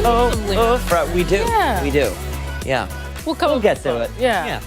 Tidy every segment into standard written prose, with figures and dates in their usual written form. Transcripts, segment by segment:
We need some leaves. We do. Yeah. We do. Yeah. We'll get to it. Yeah.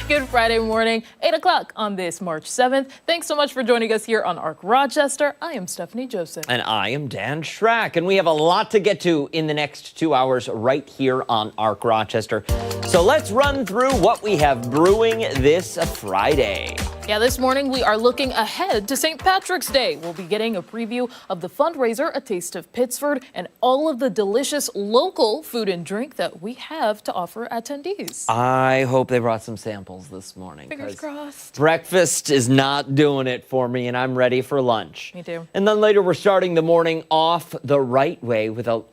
Good Friday morning, 8 o'clock on this March 7th. Thanks so much for joining us here on ARC Rochester. I am Stephanie Joseph. And I am Dan Schrack. And we have a lot to get to in the next 2 hours right here on ARC Rochester. So let's run through what we have brewing this Friday. Yeah, this morning we are looking ahead to St. Patrick's Day. We'll be getting a preview of the fundraiser, A Taste of Pittsford, and all of the delicious local food and drink that we have to offer attendees. I hope they brought some samples this morning. Fingers crossed. Breakfast is not doing it for me, and I'm ready for lunch. Me too. And then later we're starting the morning off the right way with a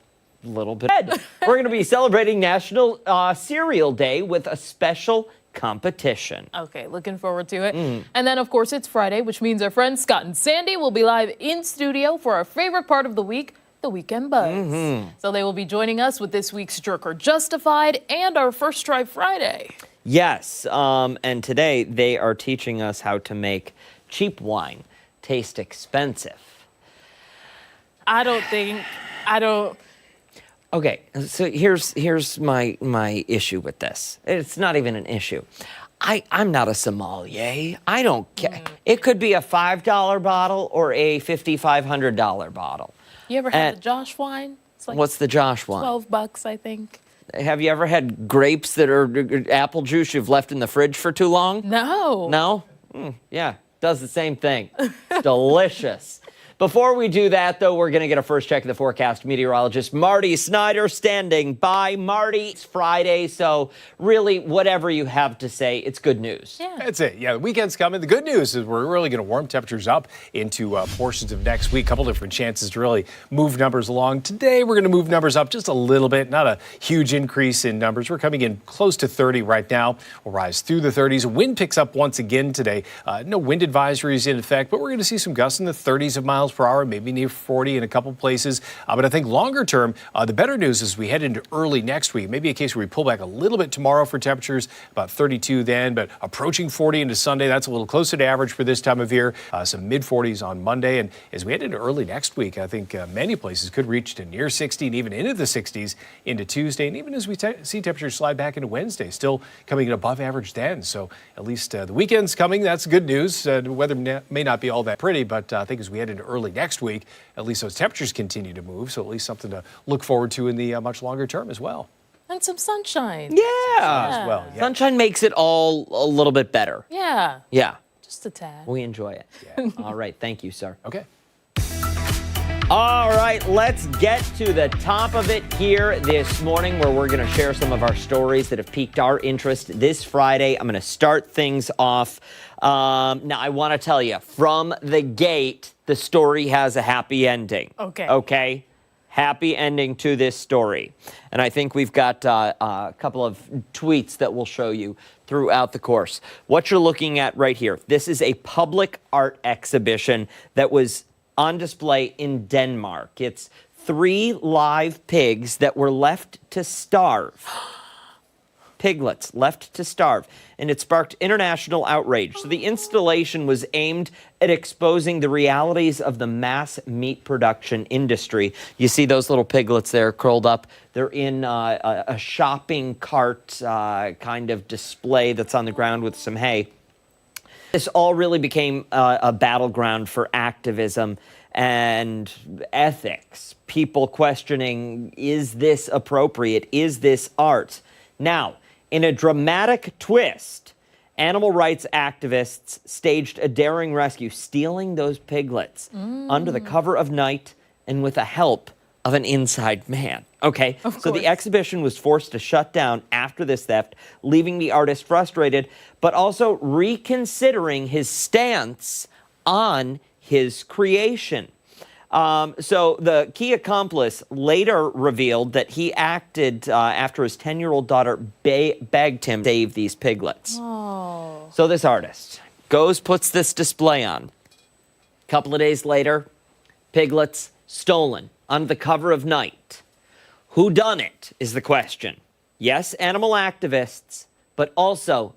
little bit of bread. We're going to be celebrating National Cereal Day with a special competition. Okay, looking forward to it. And then, of course, it's Friday, which means our friends Scott and Sandy will be live in studio for our favorite part of the week, the Weekend Buzz. So they will be joining us with this week's Jerk or Justified and our First Try Friday. Yes, and today they are teaching us how to make cheap wine taste expensive. Okay, so here's my issue with this. It's not even an issue. I'm not a sommelier. I don't care. It could be a $5 bottle or a $5,500 bottle. You ever had the Josh wine? It's like what's the Josh wine? $12, I think. Have you ever had grapes that are apple juice you've left in the fridge for too long? No. No? Yeah, does the same thing. It's delicious. Before we do that, though, we're going to get a first check of the forecast. Meteorologist Marty Snyder standing by. Marty, it's Friday, so really, whatever you have to say, it's good news. Yeah. That's it. Yeah, the weekend's coming. The good news is we're really going to warm temperatures up into portions of next week. A couple different chances to really move numbers along. Today, we're going to move numbers up just a little bit. Not a huge increase in numbers. We're coming in close to 30 right now. We'll rise through the 30s. Wind picks up once again today. No wind advisories in effect, but we're going to see some gusts in the 30s of miles per hour, maybe near 40 in a couple places. But I think longer term, the better news is we head into early next week. Maybe a case where we pull back a little bit tomorrow for temperatures, about 32 then, but approaching 40 into Sunday. That's a little closer to average for this time of year. Some mid 40s on Monday. And as we head into early next week, I think many places could reach to near 60 and even into the 60s into Tuesday. And even as we see temperatures slide back into Wednesday, still coming in above average then. So at least the weekend's coming. That's good news. The weather may not be all that pretty, but I think as we head into early next week, at least those temperatures continue to move, so at least something to look forward to in the much longer term as well. And some sunshine. Yeah. As well, yeah. Sunshine makes it all a little bit better. Yeah. Yeah. Just a tad. We enjoy it. Yeah. All right. Thank you, sir. Okay. All right, let's get to the top of it here this morning, where we're going to share some of our stories that have piqued our interest this Friday. I'm going to start things off. Now, I want to tell you, from the gate, the story has a happy ending. Okay. Okay? Happy ending to this story. And I think we've got a couple of tweets that we'll show you throughout the course. What you're looking at right here, this is a public art exhibition that was on display in Denmark. It's 3 live pigs that were left to starve. Piglets left to starve. And it sparked international outrage. So the installation was aimed at exposing the realities of the mass meat production industry. You see those little piglets there curled up. They're in a shopping cart kind of display that's on the ground with some hay. This all really became a battleground for activism and ethics. People questioning, is this appropriate? Is this art? Now, in a dramatic twist, animal rights activists staged a daring rescue, stealing those piglets under the cover of night and with the help of an inside man. Okay, so the exhibition was forced to shut down after this theft, leaving the artist frustrated, but also reconsidering his stance on his creation. So the key accomplice later revealed that he acted after his 10-year-old daughter begged him to save these piglets. Oh. So this artist goes, puts this display on. A couple of days later, piglets stolen under the cover of night. Who done it is the question. Yes, animal activists, but also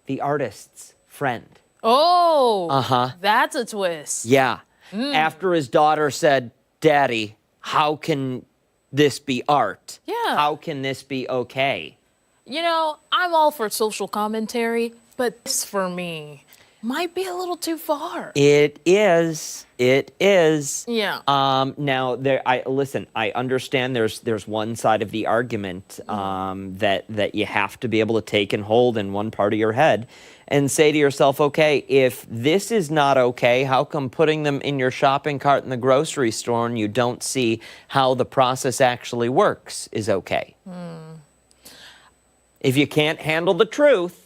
the artist's friend. Oh, that's a twist. Yeah. After his daughter said, "Daddy, how can this be art? Yeah. How can this be okay? You know, I'm all for social commentary, but this for me might be a little too far. It is. It is. Yeah. Now, I understand there's one side of the argument that you have to be able to take and hold in one part of your head and say to yourself, okay, if this is not okay, how come putting them in your shopping cart in the grocery store and you don't see how the process actually works is okay? If you can't handle the truth,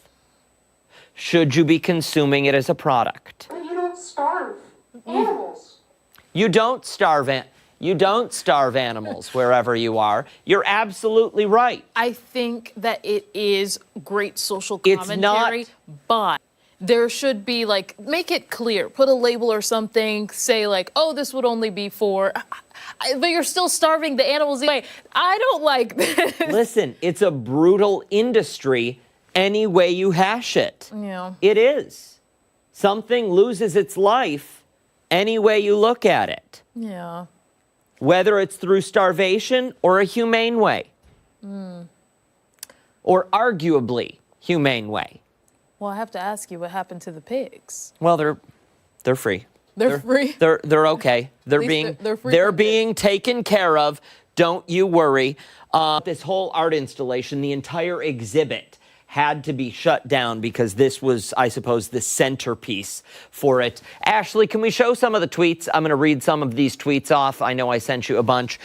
should you be consuming it as a product? But you don't starve animals. You don't starve animals wherever you are. You're absolutely right. I think that it is great social It's commentary, but there should be, like, make it clear. Put a label or something, say, like, oh, this would only be for... But you're still starving the animals anyway. I don't like this. Listen, it's a brutal industry any way you hash it. Yeah. It is. Something loses its life any way you look at it. Yeah. Whether it's through starvation or a humane way. Or arguably humane way. Well, I have to ask you what happened to the pigs. Well, they're free. They're free? They're okay. They're least they're free they're from being taken care of. Don't you worry. This whole art installation, the entire exhibit, had to be shut down because this was, I suppose, the centerpiece for it. Ashley, can we show some of the tweets? I'm going to read some of these tweets off. I know I sent you a bunch.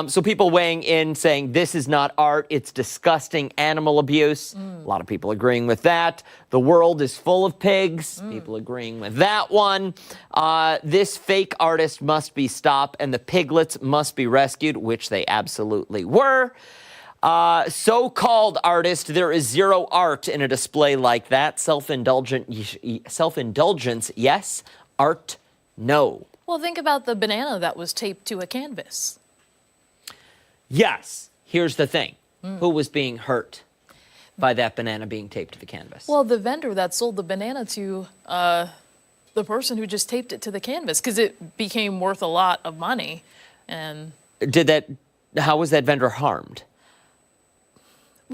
So people weighing in saying this is not art, it's disgusting animal abuse. A lot of people agreeing with that. The world is full of pigs. People agreeing with that one. This fake artist must be stopped and the piglets must be rescued, which they absolutely were. So-called artist, there is zero art in a display like that. Self-indulgence, yes. Art, no. Well, think about the banana that was taped to a canvas. Yes. Here's the thing. Who was being hurt by that banana being taped to the canvas? Well, the vendor that sold the banana to the person who just taped it to the canvas, because it became worth a lot of money. And how was that vendor harmed?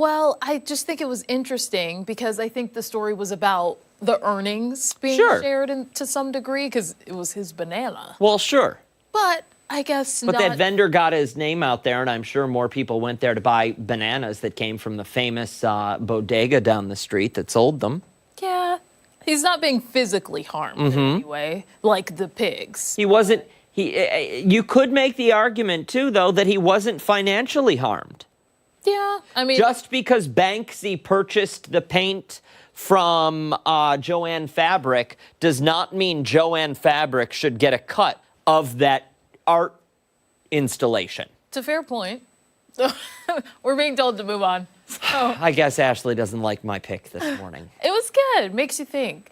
well, I just think it was interesting because I think the story was about the earnings being Sure. shared to some degree because it was his banana. Well, sure. But I guess But not. that vendor got his name out there, and I'm sure more people went there to buy bananas that came from the famous bodega down the street that sold them. Yeah, he's not being physically harmed in any way, like the pigs. He wasn't. You could make the argument too, though, that he wasn't financially harmed. Yeah, I mean, Just because Banksy purchased the paint from Joanne Fabric does not mean Joanne Fabric should get a cut of that art installation. it's a fair point. So we're being told to move on. So I guess Ashley doesn't like my pick this morning. it was good. Makes you think.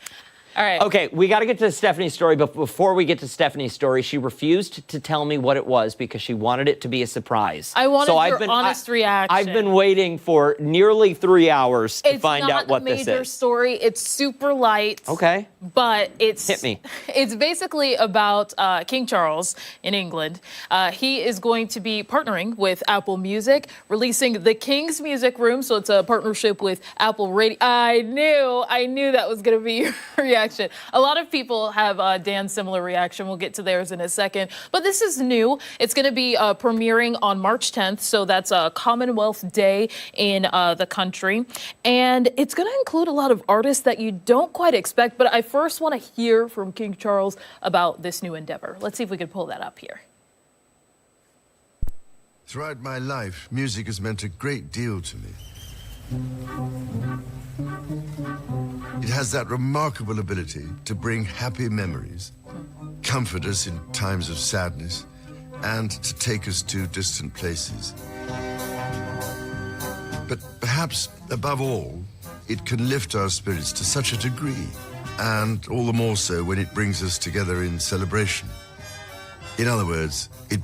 All right. Okay, we got to get to Stephanie's story, but before we get to Stephanie's story, she refused to tell me what it was because she wanted it to be a surprise. I wanted your honest reaction. I've been waiting for nearly 3 hours to find out what this It's not a major is. story. It's super light. Okay. But it's Hit me. It's basically about King Charles in England. He is going to be partnering with Apple Music, releasing the King's Music Room. So it's a partnership with Apple Radio. I knew that was going to be your reaction. A lot of people have Dan's similar reaction. We'll get to theirs in a second. But this is new. It's going to be premiering on March 10th. So that's a Commonwealth Day in the country. And it's going to include a lot of artists that you don't quite expect. But I first want to hear from King Charles about this new endeavor. Let's see if we can pull that up here. Throughout my life, music has meant a great deal to me. It has that remarkable ability to bring happy memories, comfort us in times of sadness, and to take us to distant places. But perhaps, above all, it can lift our spirits to such a degree, and all the more so when it brings us together in celebration. In other words, it...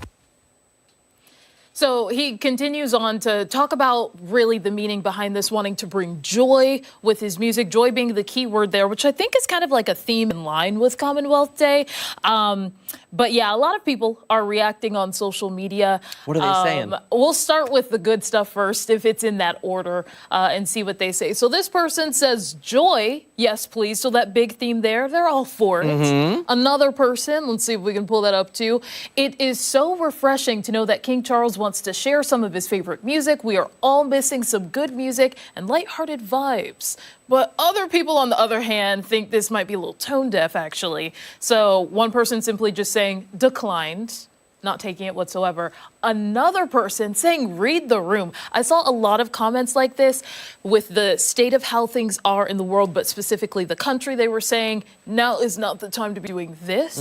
So he continues on to talk about really the meaning behind this, wanting to bring joy with his music, joy being the key word there, which I think is kind of like a theme in line with Commonwealth Day. But yeah, a lot of people are reacting on social media. What are they saying? We'll start with the good stuff first, if it's in that order, and see what they say. So this person says joy, yes, please. So that big theme there, they're all for it. Another person, let's see if we can pull that up too. It is so refreshing to know that King Charles wants to share some of his favorite music. We are all missing some good music and lighthearted vibes. But other people, on the other hand, think this might be a little tone deaf, actually. So one person simply just saying declined, not taking it whatsoever. Another person saying read the room. I saw a lot of comments like this with the state of how things are in the world, but specifically the country. They were saying now is not the time to be doing this.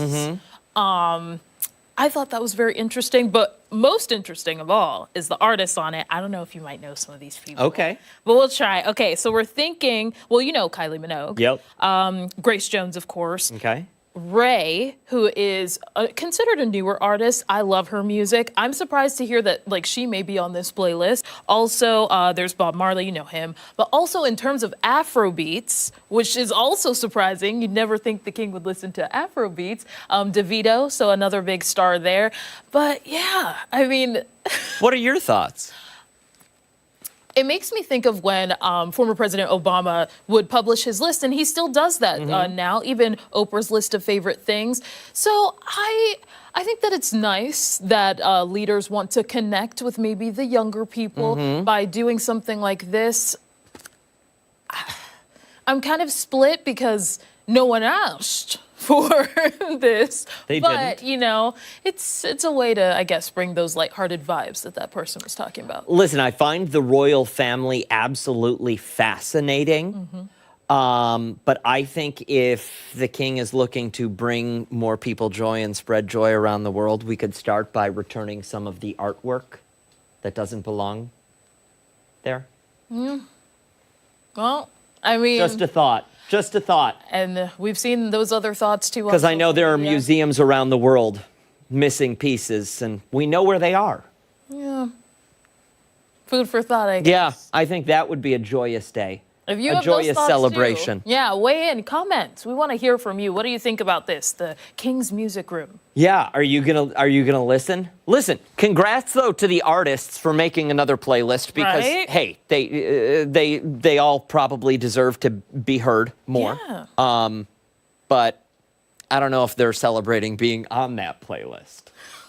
I thought that was very interesting, but most interesting of all is the artist on it. I don't know if you might know some of these people. Okay. But we'll try. Okay, so we're thinking, well, you know Kylie Minogue. Yep. Grace Jones, of course. Okay. Ray, who is considered a newer artist. I love her music. I'm surprised to hear that like she may be on this playlist. Also, there's Bob Marley, you know him. But also in terms of Afro beats, which is also surprising. You'd never think the king would listen to Afro beats. DeVito, so another big star there. But yeah, I mean... What are your thoughts? It makes me think of when former President Obama would publish his list, and he still does that now, even Oprah's list of favorite things. So I think that it's nice that leaders want to connect with maybe the younger people by doing something like this. I'm kind of split because no one asked for this. They but, didn't. you know, it's a way to, I guess, bring those lighthearted vibes that person was talking about. Listen, I find the royal family absolutely fascinating. But I think if the king is looking to bring more people joy and spread joy around the world, we could start by returning some of the artwork that doesn't belong there. Well, I mean... Just a thought. Just a thought. And we've seen those other thoughts too. Because I know there are museums around the world missing pieces, and we know where they are. Yeah. Food for thought, I guess. Yeah, I think that would be a joyous day. If you a have joyous those thoughts celebration. Too, yeah, weigh in, comment. We want to hear from you. What do you think about this? The King's Music Room. Yeah, are you gonna listen? Listen, congrats though to the artists for making another playlist because Right? hey, they all probably deserve to be heard more. Yeah. But I don't know if they're celebrating being on that playlist.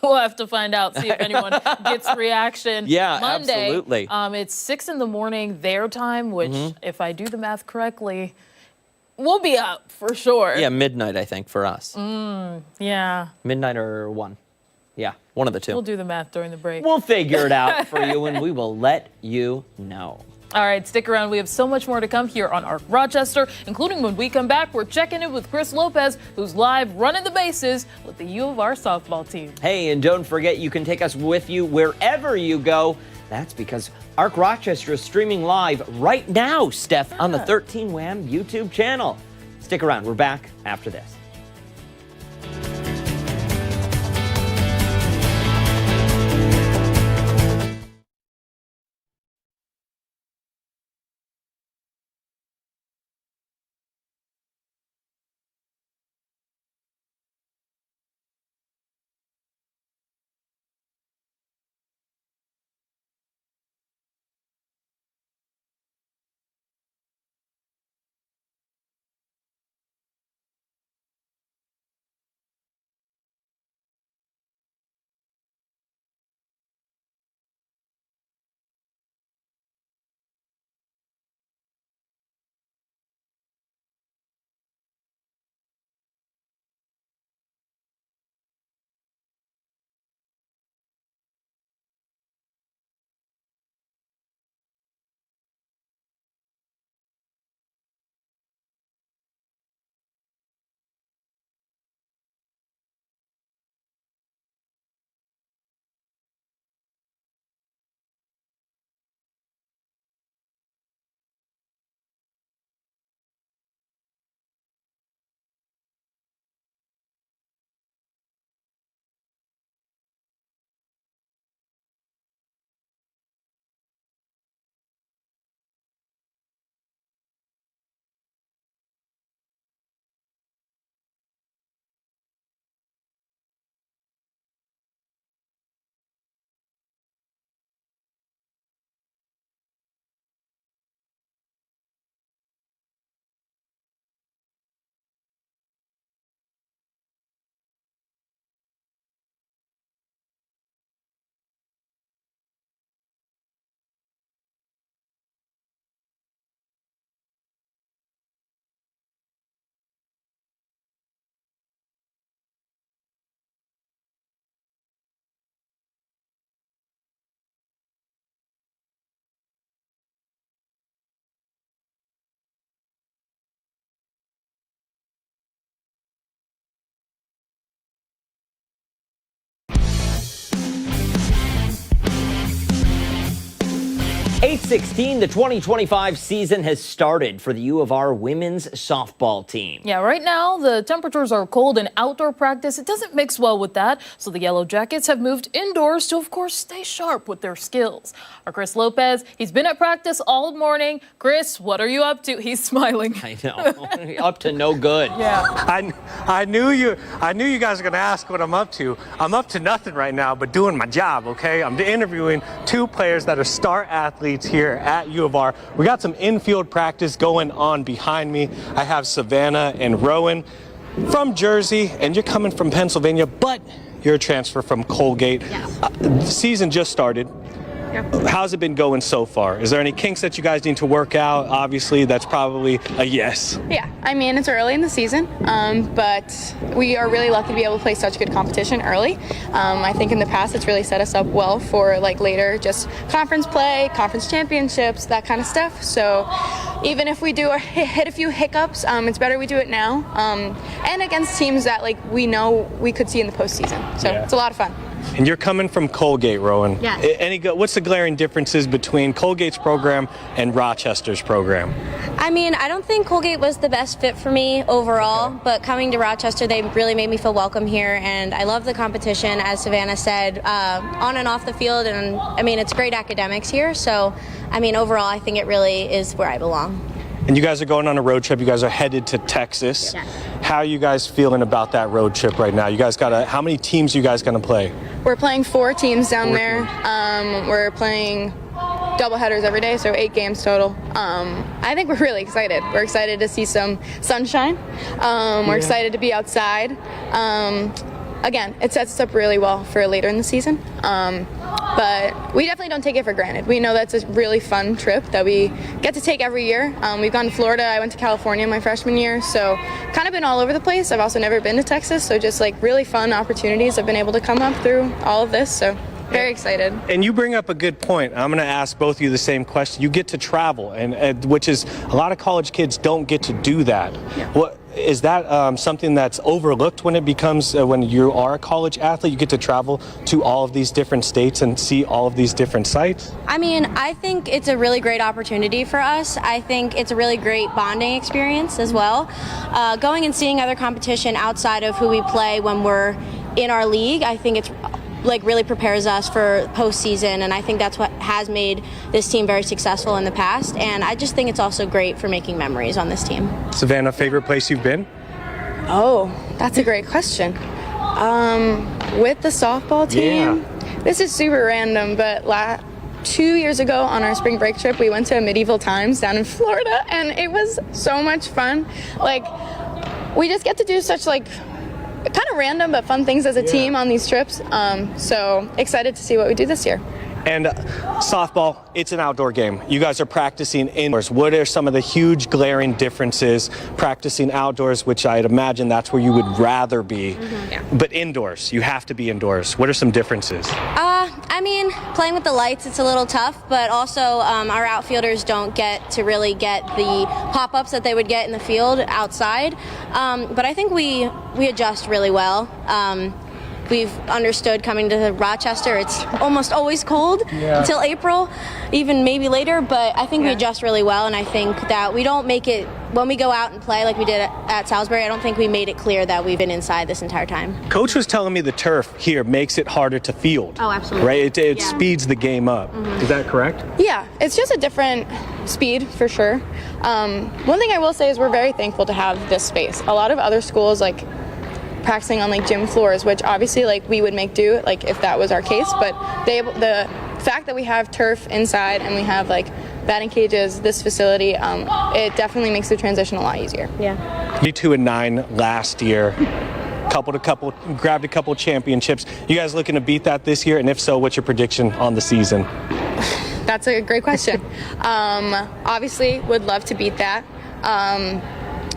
We'll have to find out, see if anyone gets reaction. Yeah, Monday, absolutely. It's 6 in the morning their time, which, if I do the math correctly, we'll be up for sure. Yeah, midnight I think for us. Yeah. Midnight or 1. Yeah, one of the two. We'll do the math during the break. We'll figure it out for you and we will let you know. All right, stick around. We have so much more to come here on ARC Rochester, including when we come back, we're checking in with Chris Lopez, who's live running the bases with the U of R softball team. Hey, and don't forget, you can take us with you wherever you go. That's because ARC Rochester is streaming live right now, Steph, on the 13 Wham YouTube channel. Stick around. We're back after this. Sweet 16, the 2025 season has started for the U of R women's softball team. Yeah, right now the temperatures are cold and outdoor practice, it doesn't mix well with that. So the Yellow Jackets have moved indoors to, of course, stay sharp with their skills. Our Chris Lopez, he's been at practice all morning. Chris, what are you up to? He's smiling. I know, up to no good. Yeah. I knew you guys were gonna ask what I'm up to. I'm up to nothing right now, but doing my job, okay? I'm interviewing two players that are star athletes here at U of R. We got some infield practice going on behind me. I have Savannah and Rowan from Jersey, and you're coming from Pennsylvania, but you're a transfer from Colgate. Yes. The season just started. Yep. How's it been going so far? Is there any kinks that you guys need to work out? Obviously, that's probably a yes. Yeah, I mean, it's early in the season, but we are really lucky to be able to play such good competition early. I think in the past it's really set us up well for like later just conference play, conference championships, that kind of stuff. So even if we do hit a few hiccups, it's better we do it now. And against teams that like we know we could see in the postseason. So It's a lot of fun. And you're coming from Colgate, Rowan. Yes. What's the glaring differences between Colgate's program and Rochester's program? I mean, I don't think Colgate was the best fit for me overall, but coming to Rochester, they really made me feel welcome here, and I love the competition, as Savannah said, on and off the field, and I mean, it's great academics here, so, I mean, overall, I think it really is where I belong. And you guys are going on a road trip. You guys are headed to Texas. Yes. How are you guys feeling about that road trip right now? You guys how many teams are you guys going to play? We're playing 4 teams down there. We're playing double headers every day, so 8 games total. I think we're really excited. We're excited to see some sunshine. We're excited to be outside. Again, it sets us up really well for later in the season. But we definitely don't take it for granted. We know that's a really fun trip that we get to take every year. We've gone to Florida. I went to California my freshman year, so kind of been all over the place. I've also never been to Texas, so just like really fun opportunities have been able to come up through all of this. So very excited. And you bring up a good point. I'm going to ask both of you the same question. You get to travel, and which is a lot of college kids don't get to do that. Yeah. What is that something that's overlooked when it becomes when you are a college athlete? You get to travel to all of these different states and see all of these different sites. I mean, I think it's a really great opportunity for us. I think it's a really great bonding experience as well. Going and seeing other competition outside of who we play when we're in our league, I think it's like really prepares us for postseason, and I think that's what has made this team very successful in the past, and I just think it's also great for making memories on this team. Savannah, favorite place you've been? Oh, that's a great question. With the softball team, this is super random, but 2 years ago on our spring break trip, we went to Medieval Times down in Florida, and it was so much fun. Like, we just get to do such like kind of random but fun things as a team on these trips. So excited to see what we do this year. And softball, it's an outdoor game. You guys are practicing indoors. What are some of the huge glaring differences practicing outdoors, which I'd imagine that's where you would rather be, but indoors, you have to be indoors. What are some differences? I mean, playing with the lights, it's a little tough, but also our outfielders don't get to really get the pop-ups that they would get in the field outside. But I think we adjust really well. We've understood coming to Rochester, it's almost always cold until April, even maybe later, but I think we adjust really well, and I think that we don't make it, when we go out and play like we did at Salisbury, I don't think we made it clear that we've been inside this entire time. Coach was telling me the turf here makes it harder to field. Oh, absolutely. Right? It speeds the game up. Is that correct? Yeah, it's just a different speed for sure. One thing I will say is we're very thankful to have this space. A lot of other schools like practicing on like gym floors, which obviously like we would make do like if that was our case, but the fact that we have turf inside and we have like batting cages, this facility, it definitely makes the transition a lot easier. Yeah. 22-9 last year. Grabbed a couple championships. You guys looking to beat that this year? And if so, what's your prediction on the season? That's a great question. Obviously, would love to beat that.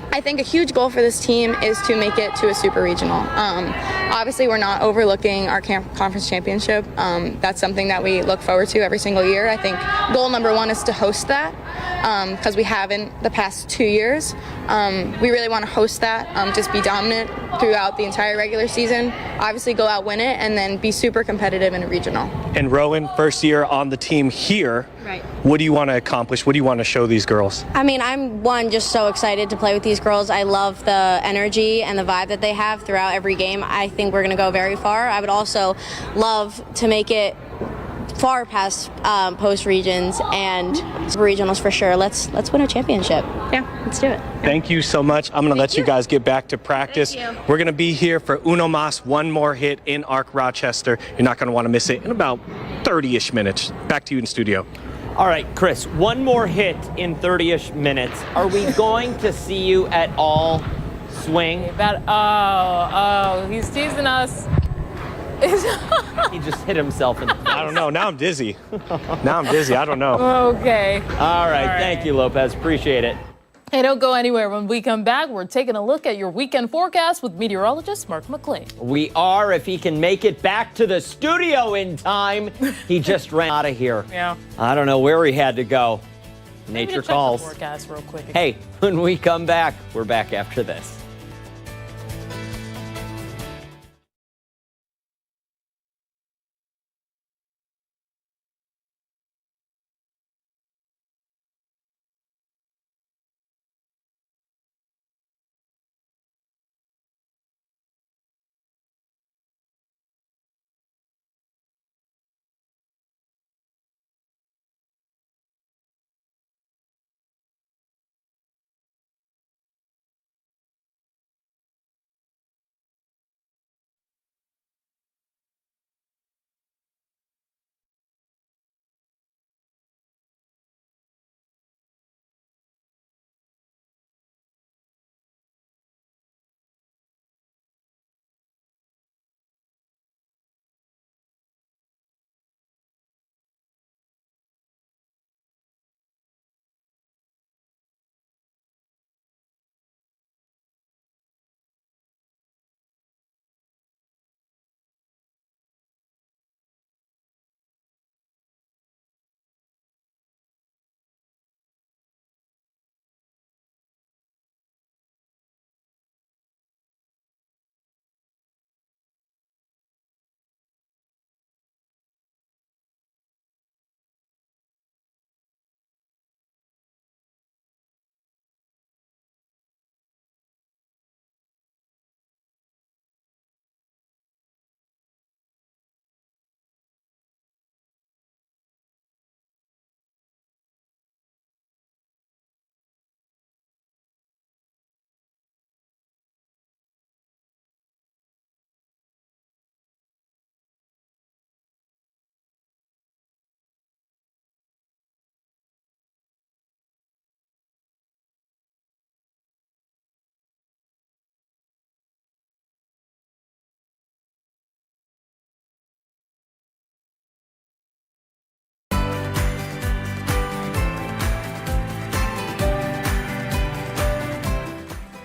I think a huge goal for this team is to make it to a super regional. Obviously, we're not overlooking our conference championship. That's something that we look forward to every single year. I think goal number 1 is to host that. because we haven't the past 2 years. We really want to host that, just be dominant throughout the entire regular season, obviously go out, win it, and then be super competitive in a regional. And Rowan, first year on the team here. Right. What do you want to accomplish? What do you want to show these girls? I mean, I'm just so excited to play with these girls. I love the energy and the vibe that they have throughout every game. I think we're going to go very far. I would also love to make it far past post regions and regionals for sure. Let's win a championship. Yeah, let's do it. Thank you so much. I'm going to let you guys get back to practice. Thank you. We're going to be here for Uno Mas, one more hit in Arc Rochester. You're not going to want to miss it in about 30-ish minutes. Back to you in studio. All right, Chris, one more hit in 30-ish minutes. Are we going to see you at all swing? He's teasing us. He just hit himself in the face. I don't know. Now I'm dizzy. I don't know. Okay. All right, thank you, Lopez. Appreciate it. Hey, don't go anywhere. When we come back, we're taking a look at your weekend forecast with meteorologist Mark McLean. We are, if he can make it back to the studio in time. He just ran out of here. Yeah. I don't know where he had to go. Maybe Nature to check calls. the forecast real quick. Hey, when we come back, we're back after this.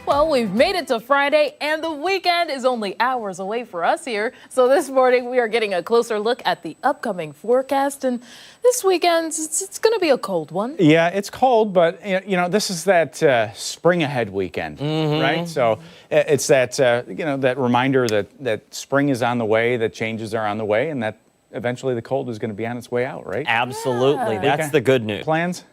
Well, we've made it to Friday, and the weekend is only hours away for us here. So this morning, we are getting a closer look at the upcoming forecast. And this weekend, it's going to be a cold one. Yeah, it's cold, but, you know, this is that spring ahead weekend, right? So it's that, that reminder that spring is on the way, that changes are on the way, and that eventually the cold is going to be on its way out, right? Absolutely. That's the good news. Plans?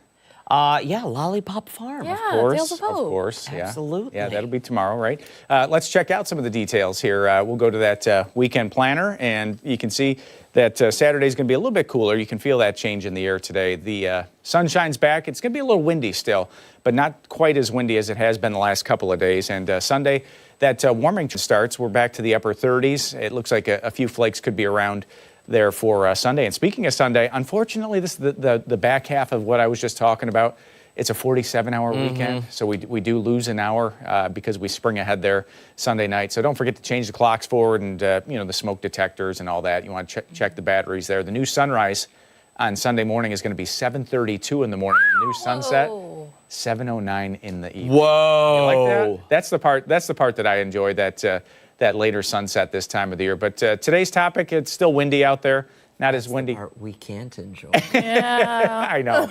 Yeah, Lollipop Farm. Yeah, Of course, Tales of Hope. of course. Yeah. Absolutely. Yeah, that'll be tomorrow, right? Let's check out some of the details here. We'll go to that weekend planner, and you can see that Saturday's going to be a little bit cooler. You can feel that change in the air today. The sunshine's back. It's going to be a little windy still, but not quite as windy as it has been the last couple of days. And Sunday, that warming starts. We're back to the upper 30s. It looks like a few flakes could be around there for Sunday. And speaking of Sunday, unfortunately, this is the back half of what I was just talking about. It's a 47-hour weekend, so we do lose an hour because we spring ahead there Sunday night. So don't forget to change the clocks forward and, the smoke detectors and all that. You want to check the batteries there. The new sunrise on Sunday morning is going to be 7:32 in the morning. The new sunset, 7:09 in the evening. Whoa. You like that? That's the part that I enjoy, that later sunset this time of the year. But today's topic, it's still windy out there. not as windy. Part we can't enjoy. Yeah. I know.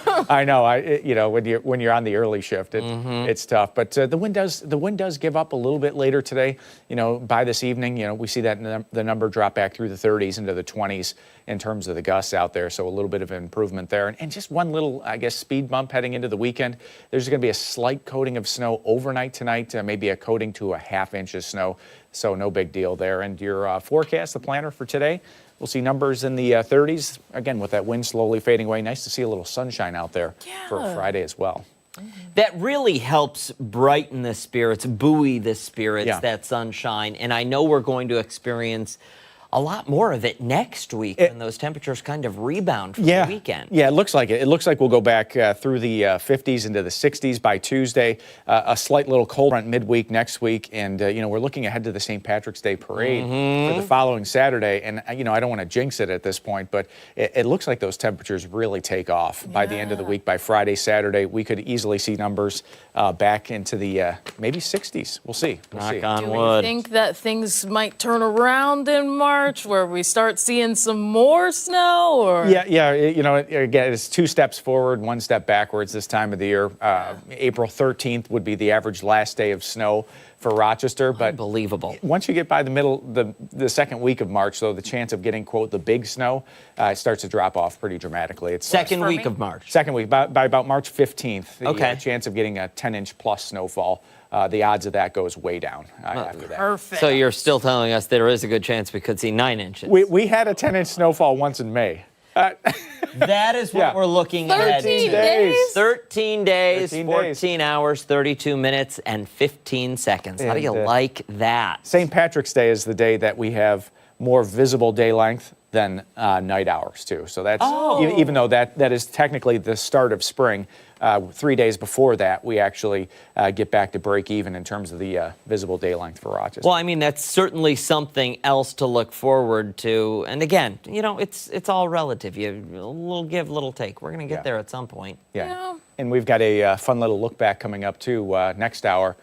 You know, when you're on the early shift, it's tough. But the wind does give up a little bit later today. You know, by this evening, you know, we see that the number drop back through the 30s into the 20s in terms of the gusts out there. So a little bit of improvement there, and just one little, I guess, speed bump heading into the weekend. There's going to be a slight coating of snow overnight tonight, maybe a coating to a ½ inch of snow. So no big deal there. And your forecast, the planner for today. We'll see numbers in the 30s, again, with that wind slowly fading away. Nice to see a little sunshine out there for Friday as well. That really helps brighten the spirits, buoy the spirits, that sunshine. And I know we're going to experience a lot more of it next week when those temperatures kind of rebound from the weekend. Yeah, it looks like it. It looks like we'll go back through the 50s into the 60s by Tuesday. A slight little cold front midweek next week, and you know, we're looking ahead to the St. Patrick's Day parade for the following Saturday. And you know, I don't want to jinx it at this point, but it looks like those temperatures really take off by the end of the week. By Friday, Saturday, we could easily see numbers back into the maybe 60s. We'll see. Knock on Do wood. we think that things might turn around in March, where we start seeing some more snow? Or Yeah. You know, again, it's 2 steps forward, 1 step backwards this time of the year. April 13th would be the average last day of snow for Rochester, but unbelievable. Once you get by the second week of March, though, the chance of getting, quote, the big snow starts to drop off pretty dramatically. It's second week of March. Second week, by about March 15th, the chance of getting a 10-inch plus snowfall, the odds of that goes way down after that. Perfect. So you're still telling us there is a good chance we could see 9 inches. We had a 10-inch snowfall once in May. That is what we're looking at. 13 days? 13 days, 13 14 hours, 32 minutes, and 15 seconds. How do you like that? St. Patrick's Day is the day that we have more visible day length than night hours, too. So that's, even though that is technically the start of spring, 3 days before that, we actually get back to break even in terms of the visible day length for Rochester. Well, I mean, that's certainly something else to look forward to. And again, you know, it's all relative. You little give, little take. We're going to get there at some point. Yeah. And we've got a fun little look back coming up, too, next hour,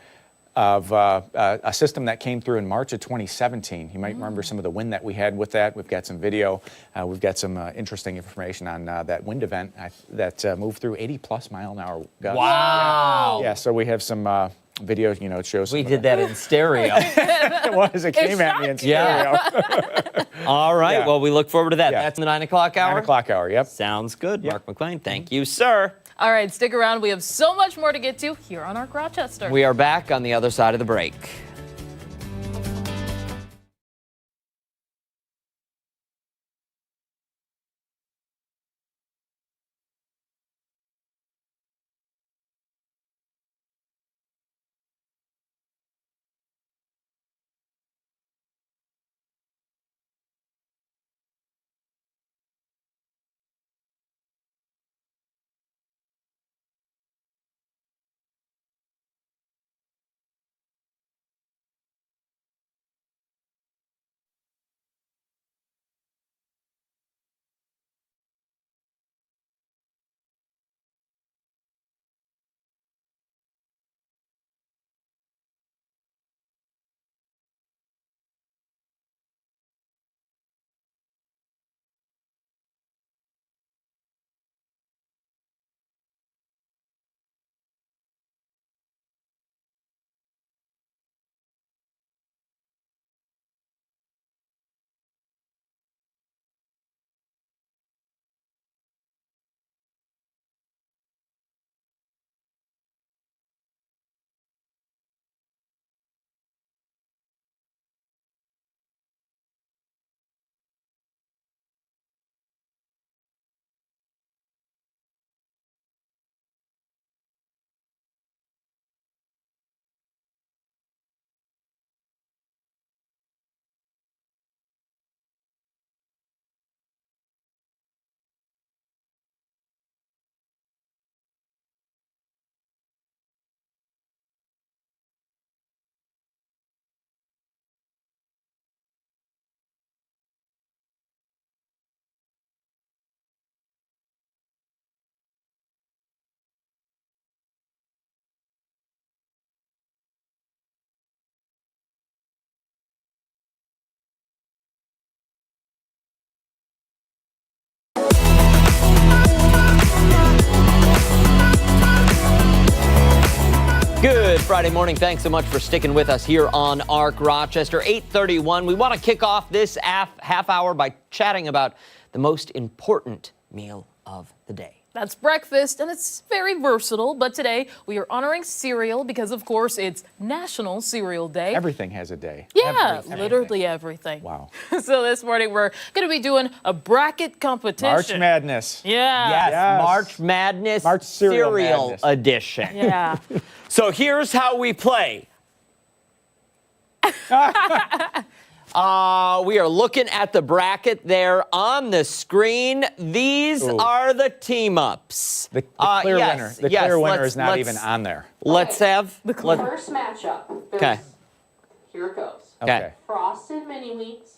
of a system that came through in March of 2017. You might remember some of the wind that we had with that. We've got some video. We've got some interesting information on that wind event that moved through 80-plus mile-an-hour gusts. Wow. Yeah, so we have some video, you know, it shows. We did that in stereo. It was. It came at me in stereo. All right. Yeah. Well, we look forward to that. Yeah. That's the 9 o'clock hour? 9 o'clock hour, yep. Sounds good. Mark McLean, thank you, sir. All right, stick around. We have so much more to get to here on Arc Rochester. We are back on the other side of the break. Friday morning. Thanks so much for sticking with us here on ARC Rochester. 8:31. We want to kick off this half hour by chatting about the most important meal of the day. That's breakfast, and it's very versatile. But today we are honoring cereal because, of course, it's National Cereal Day. Everything has a day. Yeah, literally everything. Wow. So this morning we're going to be doing a bracket competition. March Madness. Yeah. Yes, March Madness March Cereal Madness. Edition. Yeah. So here's how we play. We are looking at the bracket there on the screen. These are the team-ups. The clear yes, winner. The yes, clear winner let's- is not let's- even on there. Let's have... The first matchup. Okay. Here it goes. Okay. Frosted Mini Wheats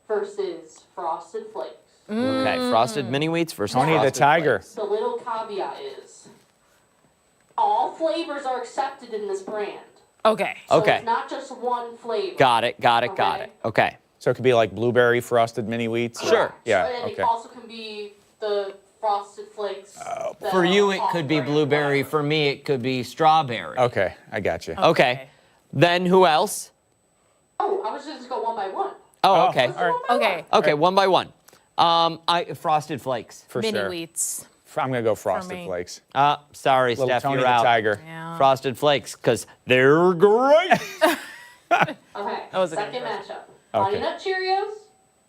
versus Frosted Flakes. Okay, Frosted Mini Wheats versus Tony the Frosted Tiger. Flakes. The little caveat is all flavors are accepted in this brand. Okay. So Okay. it's not just one flavor. Got it. Okay. Okay. So it could be like blueberry frosted mini wheats. or- Sure. Yeah. And Okay. it also can be the Frosted Flakes. that For you, are it could be off-brand, blueberry. whatever. For me, it could be strawberry. Okay, I got you. Okay. Then who else? Oh, I was just going to go one by one. Oh, okay. All right. Okay. Okay, one by one. Frosted Flakes. For Mini sure. Wheats. I'm going to go frosted me. flakes. Sorry, Little Steph, Tony you're the out. Tiger. Yeah. Frosted Flakes, because they're great. Okay. was a good Second question. matchup. Okay. Honey Nut Cheerios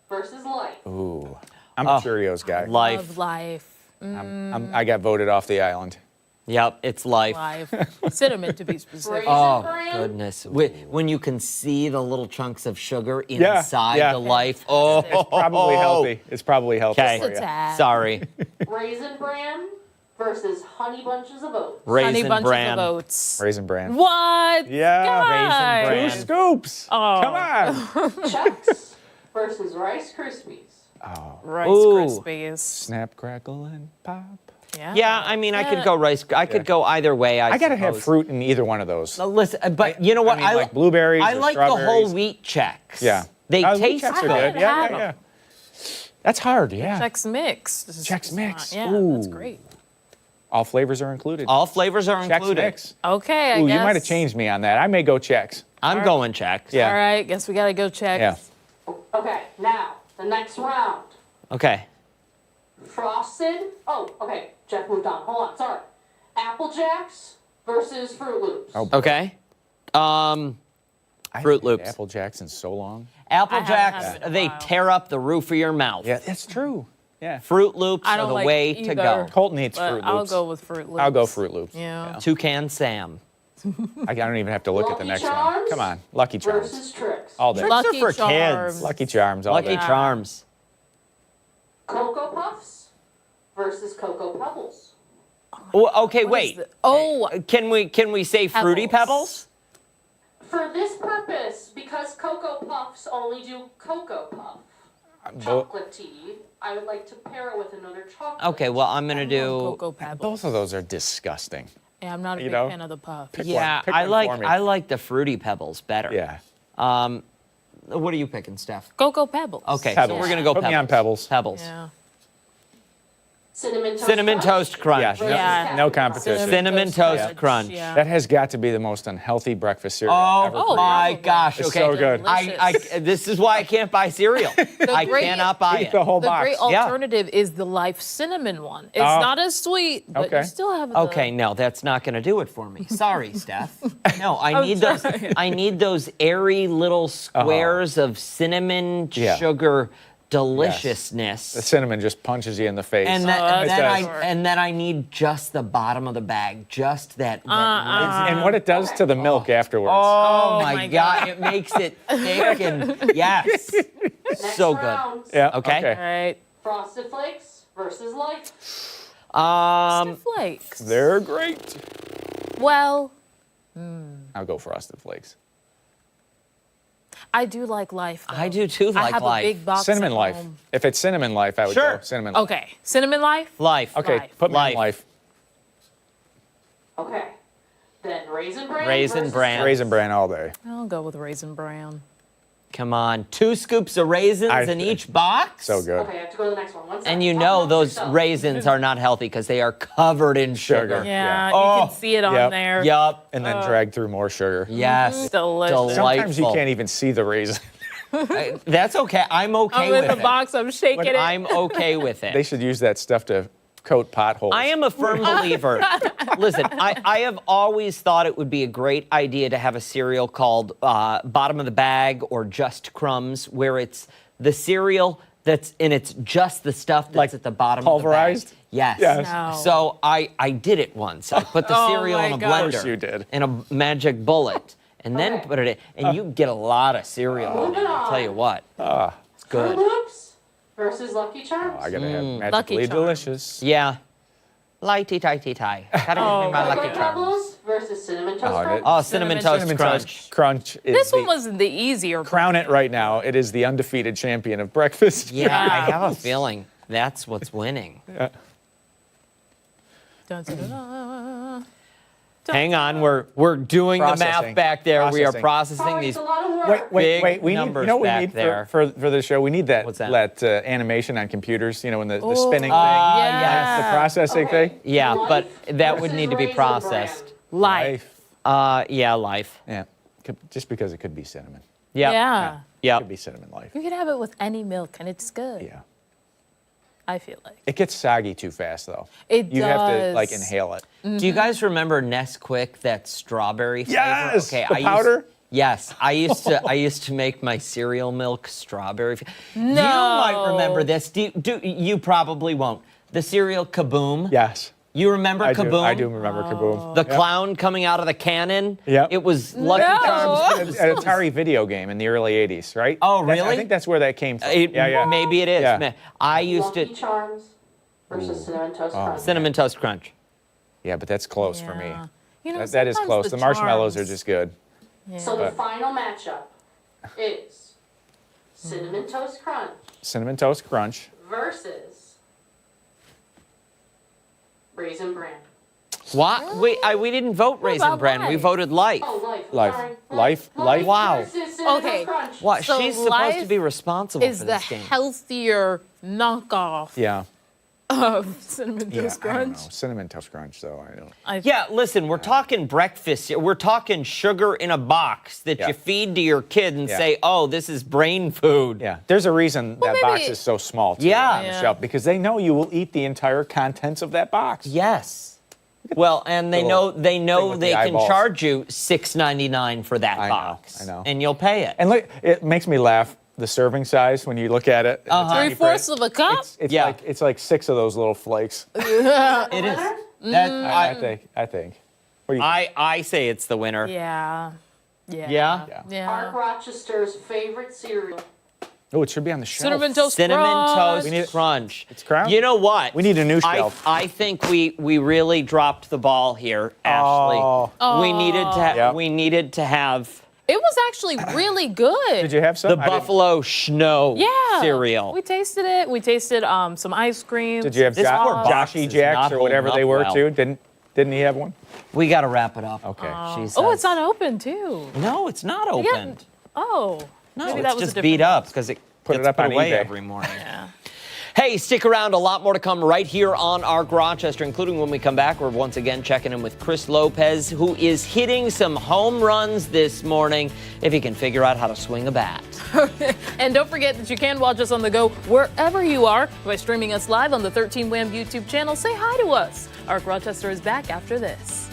versus Life. Ooh. I'm a Cheerios guy. Life. Love life. I got voted off the island. Yep, it's life. Life. Cinnamon, to be specific. Raisin Oh, Bran goodness. When you can see the little chunks of sugar inside yeah. the life. Oh, Probably healthy. It's probably healthy Okay. for Just a you. tad. Sorry. Raisin Bran versus Honey Bunches of Oats. Raisin Honey bunches Bran. of oats. Raisin Bran. What? Yeah. Guys. Raisin Two scoops. Oh. Come on. Chex versus Rice Krispies. Rice Ooh. Krispies. Snap, crackle, and pop. Yeah, I mean, I could go rice. I could go either way. I got to have suppose. fruit in either one of those. Listen, but you know what? I mean, like blueberries I or like the whole strawberries. wheat checks. Yeah. They Wheat taste Chex good. are haven't good. Yeah, had yeah, them. yeah. That's hard, yeah. Chex Mix. Chex Mix. Yeah, that's Ooh. great. All flavors are included. All flavors are Chex included. Mix. Okay, I Ooh, guess. Oh, you might have changed me on that. I may go Chex. I'm going checks. Yeah. All right, guess we got to go check. Yeah. Okay, now, the next round. Okay. Frosted. Oh, okay. Jeff moved on. Hold on, sorry. Apple Jacks versus Fruit Loops. Oh. Okay. I Fruit haven't had Loops. Apple Jacks in so long. Apple haven't had Jacks, it in a they while. tear up the roof of your mouth. Yeah, that's true. Yeah. Fruit Loops I are don't the like way either. to go. Colton eats But Fruit I'll Loops. go with Fruit Loops. I'll go Fruit Loops. Yeah. Toucan Sam. I don't even have to look at the Lucky next Charms one. Come on. Lucky Charms. versus Tricks. All day. Tricks are Lucky for Charms. kids. Lucky Charms all Lucky day. Charms. Cocoa Puffs versus Cocoa Pebbles. Oh, okay, What is wait. the- oh, Can we say Fruity Pebbles. Pebbles? For this purpose, because Cocoa Puffs only do Cocoa Puff chocolate tea, I would like to pair it with another chocolate. Okay, well, I'm going to do... Cocoa Pebbles. Both of those are disgusting. Yeah, I'm not a You big know? fan of the puff. Pick Yeah, one. Pick I one for me. like the Fruity Pebbles better. Yeah. What are you picking, Steph? Cocoa Pebbles. Okay, Pebbles. so we're going to go Put Pebbles. me on Pebbles. Pebbles. Yeah. Cinnamon Toast Crunch. Yes. versus Yeah. Captain No Crunch. competition. Cinnamon Toast Crunch. Crunch. Yeah. That has got to be the most unhealthy breakfast cereal ever Oh, created. my probably. gosh. It's Okay. so good. This is why I can't buy cereal. I great- cannot buy Eat it. the whole The box. great Yeah. alternative is the Life Cinnamon one. It's Oh. not as sweet, but Okay. you still have the... Okay, no, that's not going to do it for me. Sorry, Steph. No, I need those. I need those airy little squares of cinnamon Yeah. sugar deliciousness. The cinnamon just punches you in the face. And that's then I need just the bottom of the bag, just that. and what it does to the milk afterwards. Oh, my my God. God! It makes it thick and yes, Next so good. round, Yeah. Okay. All right. Frosted Flakes versus Life. Frosted Flakes. They're great. Well, I'll go Frosted Flakes. I do like Life, though. I do too I like have Life. a big box Cinnamon at Life. home. If it's Cinnamon Life, I would Sure. go Cinnamon Life. Okay. Cinnamon Life? Life. Okay, Life. put me Life. on Life. Okay. Then Raisin Bran Raisin versus Bran. Raisin Bran all day. I'll go with Raisin Bran. Come on, 2 scoops of raisins in each box? So good. Okay, I have to go to the next one. One second. And you Talk know about those yourself. raisins are not healthy because they are covered in sugar. Yeah, Oh, you can see it on yep. there. Yup. And then drag through more sugar. Yes. Delicious. Sometimes you Delightful. can't even see the raisin. That's okay. I'm okay I'm with in the it. box. I'm shaking it. I'm okay with it. They should use that stuff to coat potholes. I am a firm believer. Listen, I have always thought it would be a great idea to have a cereal called Bottom of the Bag or Just Crumbs, where it's the cereal that's and it's just the stuff that's Like at the bottom pulverized? of the bag. Yes. Yes. No. So I did it once. I put the Oh cereal my in a God. blender. Of course you did. In a magic bullet. And then Okay. put it in. And you get a lot of cereal. I'll tell you what. It's good. Fruit Loops versus Lucky Charms. I gotta have Lucky magically Charms. delicious. Yeah. Lighty-tighty-tie. Gotta give me my Lucky Chocolate Charms. Pebbles versus Cinnamon Toast Oh, Crunch. Oh, Cinnamon Toast Cinnamon Crunch. Toast Crunch is This the, one was the easier. crown it right now. It is the undefeated champion of breakfast. Yeah, I have a feeling that's what's winning. Dun, dun, dun, dun. Hang on, we're doing the math Processing. back there. We are Processing. processing Sorry, these. it's a lot of work. Wait, Big we need, numbers you know what we back need there. for the show? We need that, What's that? animation on computers, you know, when the spinning thing, yeah. the processing Okay. thing. Yeah, but Life that would versus need to be Raisin processed. Life. Yeah, life. Yeah, just because it could be cinnamon. Yep. Yeah. It Yep. could be cinnamon life. You can have it with any milk, and it's good. Yeah. I feel like. It gets soggy too fast, though. It You have to, like, does. inhale it. Do you guys remember Nesquik, that strawberry flavor? Yes! The I powder? Yes, I used to make my cereal milk strawberry. No. You might remember this. You probably won't. The cereal Kaboom. Yes. You remember Kaboom? I do remember Kaboom. The clown coming out of the cannon. Yep. It was Lucky No. Charms. An Atari video game in the early 80s, right? Oh, I really? think that's where that came from. Yeah. Maybe it is. Yeah. I used Lucky to Charms versus Cinnamon Toast Crunch. Cinnamon Toast Crunch. Yeah, but that's close for me. Yeah. You know, That is sometimes close. The marshmallows are charms- just good. So the final matchup is Cinnamon Toast Crunch Cinnamon Toast Crunch. versus Raisin Bran. What? We didn't vote Raisin about Bran. We Life? voted Life. Oh, Life. Life. Sorry. Life. Life. Wow. versus Cinnamon Okay. Toast Crunch. What? So She's supposed to Life be responsible Is for the this game. healthier knockoff Yeah. of Cinnamon Yeah, Toast I don't Crunch? know. Cinnamon Toast Crunch, though. I don't. Yeah, listen, we're talking breakfast here. We're talking sugar in a box that Yeah. you feed to your kid and Yeah. say, oh, this is brain food. Yeah, there's a reason that box maybe- is so small. Too, Yeah. on the Yeah. shelf, because they know you will eat the entire contents of that box. Yes. Well, and they know Little they thing know with they the can eyeballs. charge you $6.99 for that I know, box. I know. And you'll pay it. And look, it makes me laugh. The serving size when you look at it. the tiny 3/4 print, of a cup? It's Yeah. it's like 6 of those little flakes. It is. That, I think. What do you think? I say it's the winner. Yeah. Yeah. Yeah? Yeah. Park Rochester's favorite cereal. Oh, it should be on the shelf. Cinnamon Toast Cinnamon Crunch. Toast need it- Crunch. It's crown? You know what? We need a new shelf. I think we really dropped the ball here, Ashley. Oh. We needed to have It was actually really good. Did you have some? the Buffalo Schno Yeah. cereal. We tasted it. We tasted some ice cream. Did you have This poor box Joshy is Jacks not or whatever holding they up were well. too? Didn't he have one? We got to wrap it up. Okay. She Oh, it's says. unopened too. No, it's not Yeah. opened. Oh. No, maybe it's that was just a beat different up because it Put it gets up put on away eBay. every morning. Yeah. Hey, stick around. A lot more to come right here on Arc Rochester, including when we come back. We're once again checking in with Chris Lopez, who is hitting some home runs this morning, if he can figure out how to swing a bat. And don't forget that you can watch us on the go wherever you are by streaming us live on the 13 Wham YouTube channel. Say hi to us. Arc Rochester is back after this.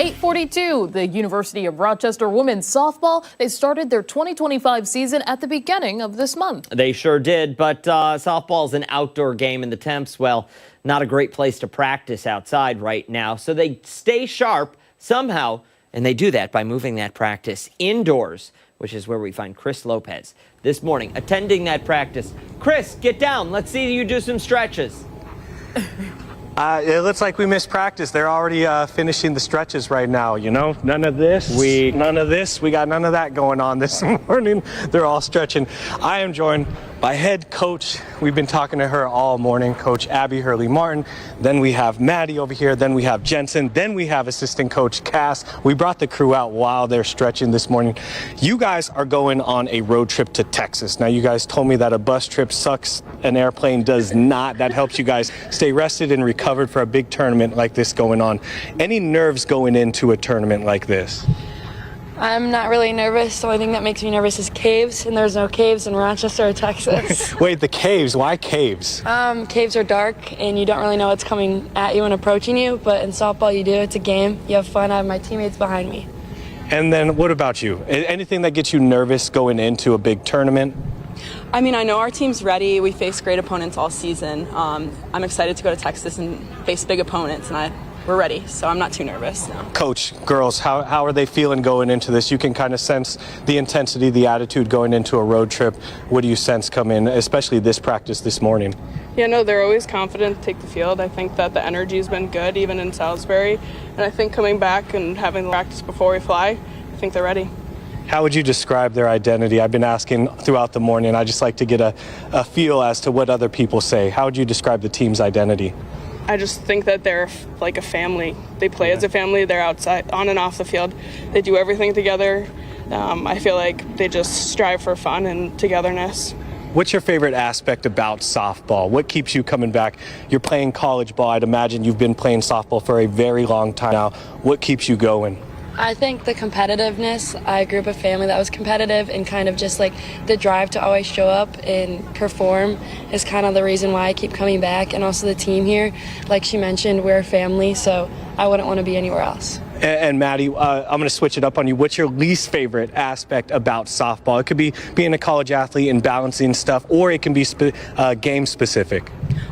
8:42, the University of Rochester women's softball, they started their 2025 season at the beginning of this month. They sure did, but softball's an outdoor game and the temps, well, not a great place to practice outside right now. So they stay sharp somehow, and they do that by moving that practice indoors, which is where we find Chris Lopez this morning attending that practice. Chris, get down. Let's see you do some stretches. It looks like we missed practice. They're already finishing the stretches right now, you know? None of this, none of this. We got none of that going on this morning. They're all stretching. I am joined by head coach. We've been talking to her all morning, Coach Abby Hurley-Martin. Then we have Maddie over here. Then we have Jensen. Then we have assistant coach Cass. We brought the crew out while they're stretching this morning. You guys are going on a road trip to Texas. Now, you guys told me that a bus trip sucks, an airplane does not. That helps you guys stay rested and recovered for a big tournament like this going on. Any nerves going into a tournament like this? I'm not really nervous. The only thing that makes me nervous is caves, and there's no caves in Rochester or Texas. Wait, the caves, why caves? Caves are dark, and you don't really know what's coming at you and approaching you, but in softball you do. It's a game. You have fun. I have my teammates behind me. And then what about you? Anything that gets you nervous going into a big tournament? I mean, I know our team's ready. We face great opponents all season. I'm excited to go to Texas and face big opponents, and we're ready, so I'm not too nervous. No. Coach, girls, how are they feeling going into this? You can kind of sense the intensity, the attitude going into a road trip. What do you sense come in, especially this practice this morning? Yeah, no, they're always confident to take the field. I think that the energy's been good, even in Salisbury. And I think coming back and having the practice before we fly, I think they're ready. How would you describe their identity? I've been asking throughout the morning. I just like to get a feel as to what other people say. How would you describe the team's identity? I just think that they're like a family. They play as a family. They're outside, on and off the field. They do everything together. I feel like they just strive for fun and togetherness. What's your favorite aspect about softball? What keeps you coming back? You're playing college ball. I'd imagine you've been playing softball for a very long time now. What keeps you going? I think the competitiveness. I grew up a family that was competitive, and kind of just like the drive to always show up and perform is kind of the reason why I keep coming back. And also the team here, like she mentioned, we're a family, so I wouldn't want to be anywhere else. And Maddie, I'm going to switch it up on you. What's your least favorite aspect about softball? It could be being a college athlete and balancing stuff, or it can be game specific.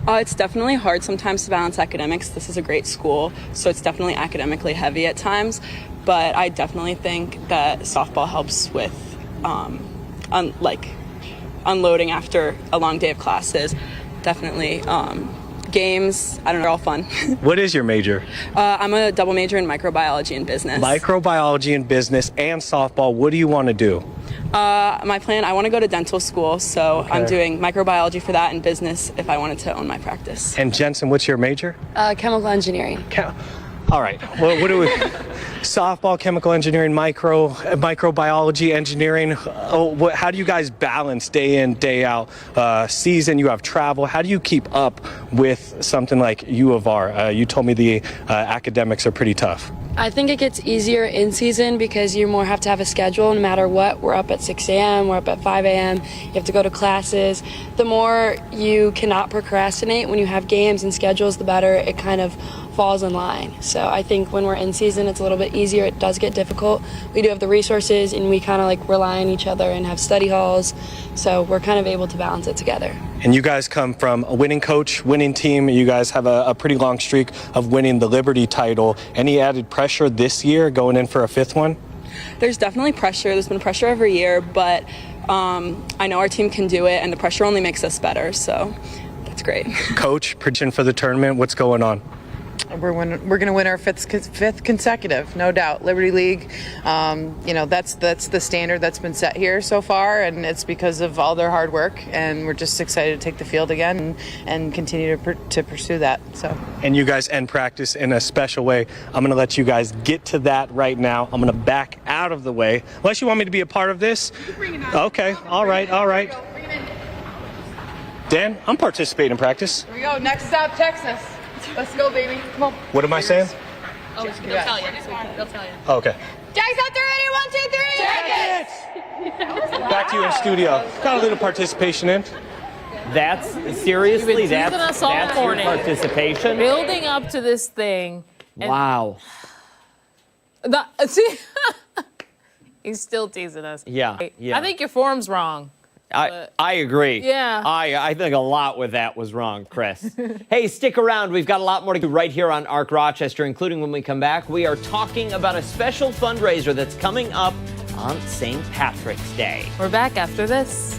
It's definitely hard sometimes to balance academics. This is a great school, so it's definitely academically heavy at times. But I definitely think that softball helps with unloading after a long day of classes. Definitely games, I don't know, they're all fun. What is your major? I'm a double major in microbiology and business. Microbiology and business and softball. What do you want to do? My plan, I want to go to dental school, so I'm doing microbiology for that and business if I wanted to own my practice. And Jensen, what's your major? Chemical engineering. All right. Well, what do we? Softball, chemical engineering, microbiology, engineering. How do you guys balance day in, day out? Season, you have travel. How do you keep up with something like U of R? You told me the academics are pretty tough. I think it gets easier in season because you more have to have a schedule no matter what. We're up at 6 a.m., we're up at 5 a.m., you have to go to classes. The more you cannot procrastinate when you have games and schedules, the better it kind of falls in line. So I think when we're in season, it's a little bit easier. It does get difficult. We do have the resources, and we kind of like rely on each other and have study halls. So we're kind of able to balance it together. And you guys come from a winning coach, winning team. You guys have a pretty long streak of winning the Liberty title. Any added pressure this year going in for a fifth one? There's definitely pressure. There's been pressure every year, but I know our team can do it, and the pressure only makes us better. So that's great. Coach, prediction for the tournament. What's going on? We're going to win our fifth consecutive, no doubt. Liberty League, that's the standard that's been set here so far, and it's because of all their hard work. And we're just excited to take the field again and continue to pursue that. So. And you guys end practice in a special way. I'm going to let you guys get to that right now. I'm going to back out of the way, unless you want me to be a part of this. Okay. All right. Dan, I'm participating in practice. Here we go. Next stop, Texas. Let's go, baby. Come on. What am I saying? Oh, they'll tell you. They'll tell you. Oh, okay. Jack's up there, ready? 1, 2, 3. Jackets! Back to you in studio. Got a little participation in. That's seriously, that's all your morning. participation. Building up to this thing. Wow. See, he's still teasing us. Yeah, yeah. I think your form's wrong. I agree. Yeah. I think a lot with that was wrong, Chris. Hey, stick around. We've got a lot more to do right here on ARC Rochester, including when we come back, we are talking about a special fundraiser that's coming up on St. Patrick's Day. We're back after this.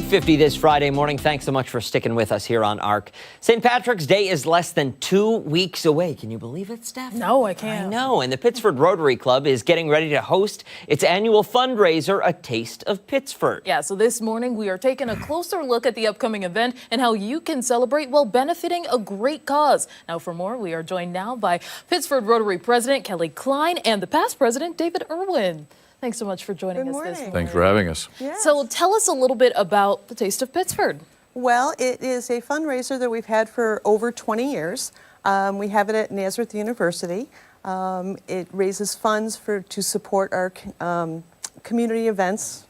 .50 this Friday morning. Thanks so much for sticking with us here on ARC. St. Patrick's Day is less than 2 weeks away. Can you believe it, Steph? No, I can't. I know. And the Pittsford Rotary Club is getting ready to host its annual fundraiser, A Taste of Pittsford. Yeah, so this morning we are taking a closer look at the upcoming event and how you can celebrate while benefiting a great cause. Now, for more, we are joined now by Pittsford Rotary President Kelly Klein and the past president, David Irwin. Thanks so much for joining us this morning. Thanks for having us. Yes. So tell us a little bit about the Taste of Pittsford. Well, it is a fundraiser that we've had for over 20 years. We have it at Nazareth University. It raises funds to support our community events.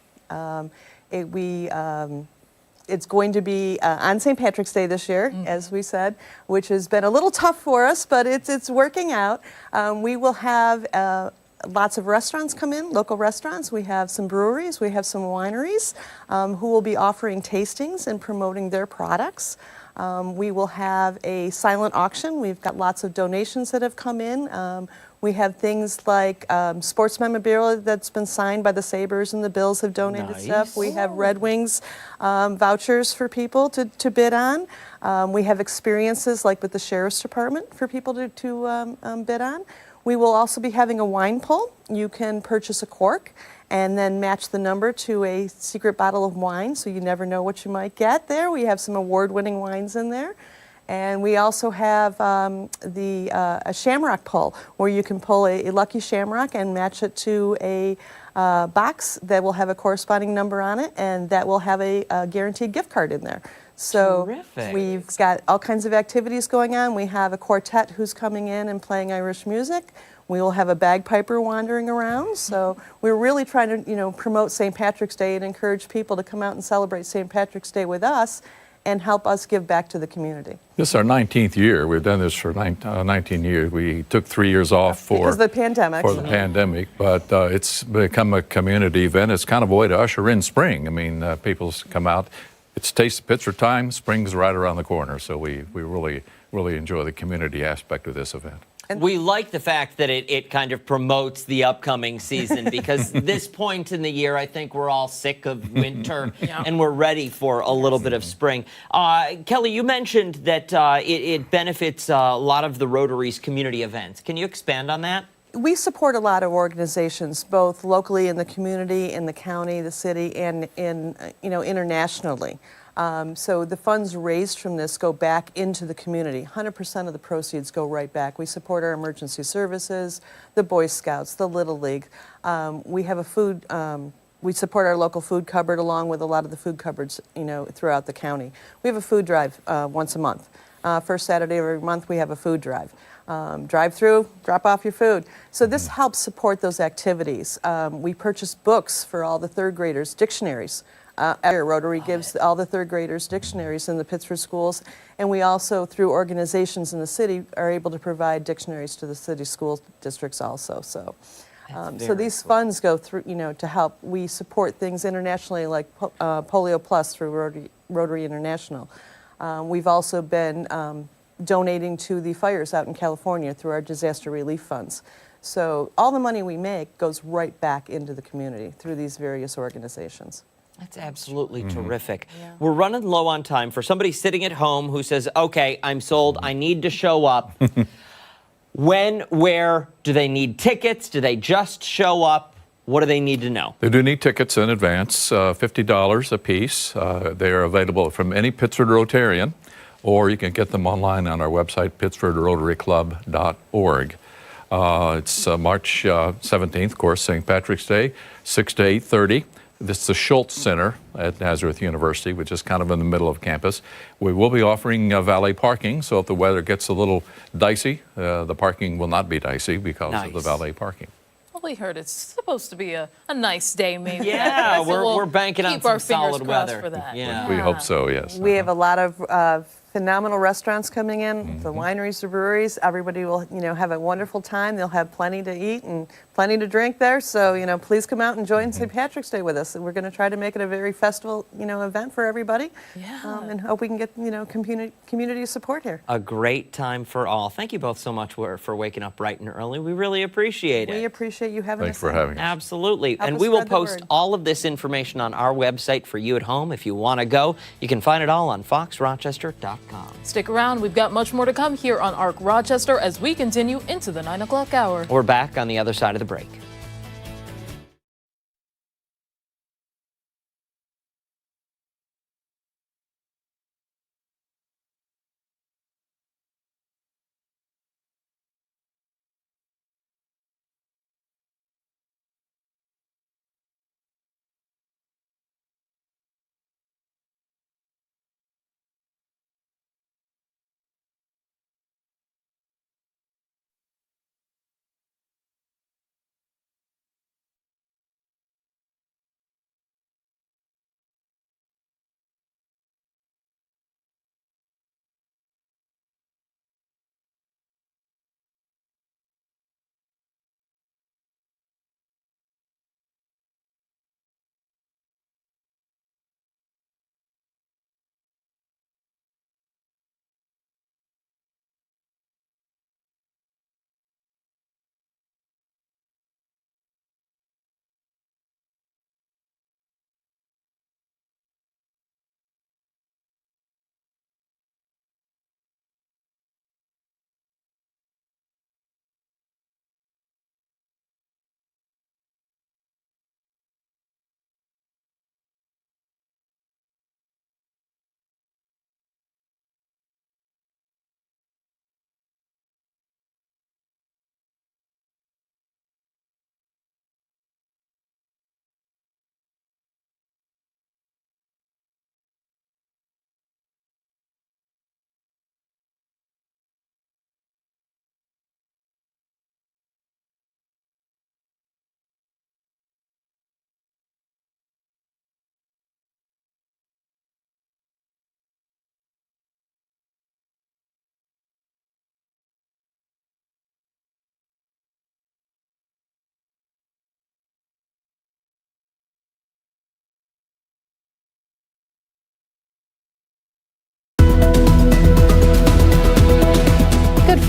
It's going to be on St. Patrick's Day this year, as we said, which has been a little tough for us, but it's working out. We will have lots of restaurants come in, local restaurants. We have some breweries, we have some wineries who will be offering tastings and promoting their products. We will have a silent auction. We've got lots of donations that have come in. We have things like sports memorabilia that's been signed by the Sabres and the Bills have donated stuff. We have Red Wings vouchers for people to bid on. We have experiences like with the Sheriff's Department for people to bid on. We will also be having a wine pull. You can purchase a cork and then match the number to a secret bottle of wine, so you never know what you might get there. We have some award-winning wines in there. And we also have a shamrock pull, where you can pull a lucky shamrock and match it to a box that will have a corresponding number on it, and that will have a guaranteed gift card in there. So terrific. We've got all kinds of activities going on. We have a quartet who's coming in and playing Irish music. We will have a bagpiper wandering around. So we're really trying to, promote St. Patrick's Day and encourage people to come out and celebrate St. Patrick's Day with us and help us give back to the community. This is our 19th year. We've done this for 19 years. We took 3 years off because of the pandemic. For the pandemic, but it's become a community event. It's kind of a way to usher in spring. I mean, people come out. It's Taste of Pittsford time. Spring's right around the corner, so we really enjoy the community aspect of this event. We like the fact that it kind of promotes the upcoming season because this point in the year, I think we're all sick of winter and we're ready for a little bit of spring. Kelly, you mentioned that it benefits a lot of the Rotary's community events. Can you expand on that? We support a lot of organizations, both locally in the community, in the county, the city, and internationally. So the funds raised from this go back into the community. 100% of the proceeds go right back. We support our emergency services, the Boy Scouts, the Little League. We have a food. We support our local food cupboard along with a lot of the food cupboards, throughout the county. We have a food drive once a month. First Saturday of every month, we have a food drive. Drive through, drop off your food. So this helps support those activities. We purchase books for all the third graders, dictionaries. Rotary gives all the third graders dictionaries in the Pittsford schools, and we also, through organizations in the city, are able to provide dictionaries to the city school districts also. So these funds go through, to help. We support things internationally like Polio Plus through Rotary International. We've also been donating to the fires out in California through our disaster relief funds. So all the money we make goes right back into the community through these various organizations. That's absolutely terrific. Yeah. We're running low on time. For somebody sitting at home who says, okay, I'm sold, I need to show up. When, where, do they need tickets? Do they just show up? What do they need to know? They do need tickets in advance, $50 a piece. They are available from any Pittsford Rotarian, or you can get them online on our website, pittsfordrotaryclub.org. It's March 17th, of course, St. Patrick's Day, 6 to 8:30. This is the Schultz Center at Nazareth University, which is kind of in the middle of campus. We will be offering valet parking, so if the weather gets a little dicey, the parking will not be dicey because of the valet parking. Well, we heard it's supposed to be a nice day, maybe. Yeah, we're banking on some solid weather. For that. Yeah. We hope so, yes. We have a lot of phenomenal restaurants coming in, the wineries, the breweries. Everybody will, have a wonderful time. They'll have plenty to eat and plenty to drink there. So, please come out and join St. Patrick's Day with us. And we're going to try to make it a very festival, event for everybody. Yeah. And hope we can get, community support here. A great time for all. Thank you both so much for waking up bright and early. We really appreciate it. We appreciate you having us. Thanks for having us. Absolutely. Help and us we will spread the post word. all of this information on our website for you at home. If you want to go, you can find it all on foxrochester.com. Stick around. We've got much more to come here on ARC Rochester as we continue into the 9 o'clock hour. We're back on the other side of the break.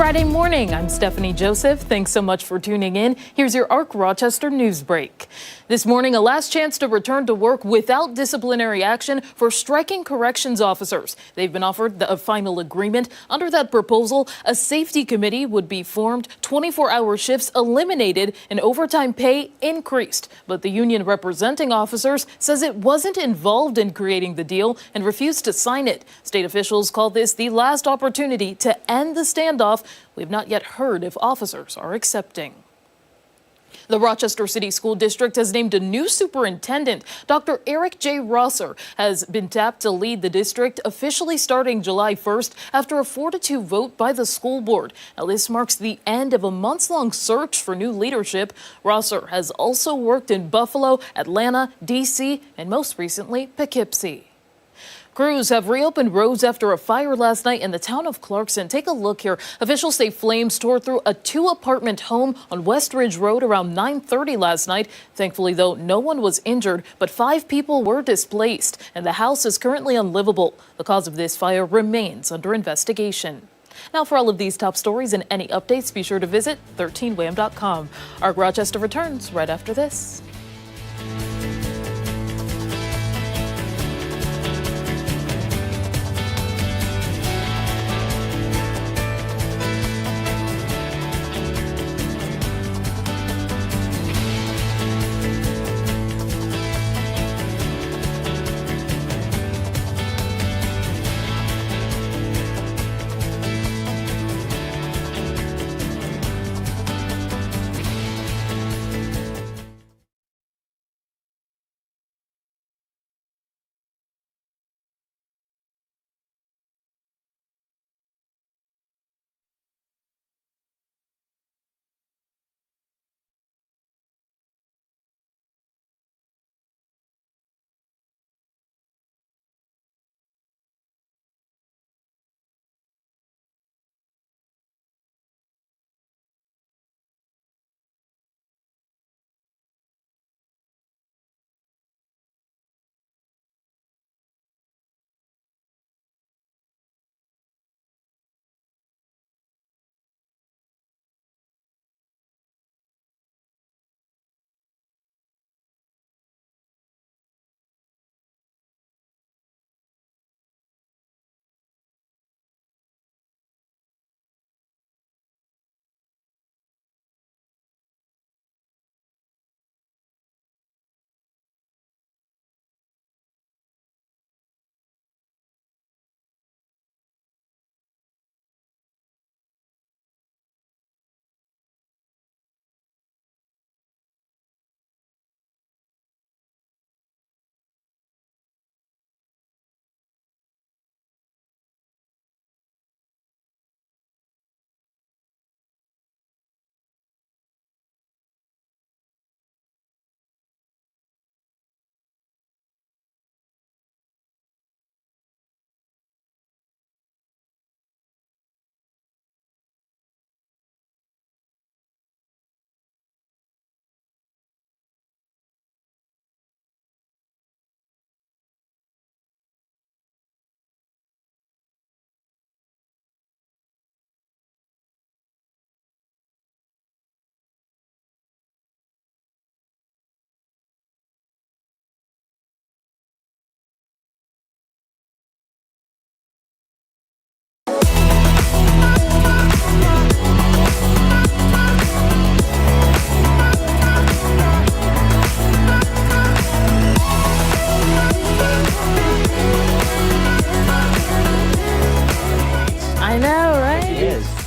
Friday morning. I'm Stephanie Joseph. Thanks so much for tuning in. Here's your ARC Rochester news break. This morning, a last chance to return to work without disciplinary action for striking corrections officers. They've been offered a final agreement. Under that proposal, a safety committee would be formed, 24-hour shifts eliminated, and overtime pay increased. But the union representing officers says it wasn't involved in creating the deal and refused to sign it. State officials call this the last opportunity to end the standoff. We've not yet heard if officers are accepting. The Rochester City School District has named a new superintendent. Dr. Eric J. Rosser has been tapped to lead the district, officially starting July 1st after a 4-2 vote by the school board. Now, this marks the end of a months-long search for new leadership. Rosser has also worked in Buffalo, Atlanta, D.C., and most recently, Poughkeepsie. Crews have reopened roads after a fire last night in the town of Clarkson. Take a look here. Officials say flames tore through a 2-apartment home on West Ridge Road around 9:30 last night. Thankfully, though, no one was injured, but 5 people were displaced, and the house is currently unlivable. The cause of this fire remains under investigation. Now, for all of these top stories and any updates, be sure to visit 13wham.com. ARC Rochester returns right after this.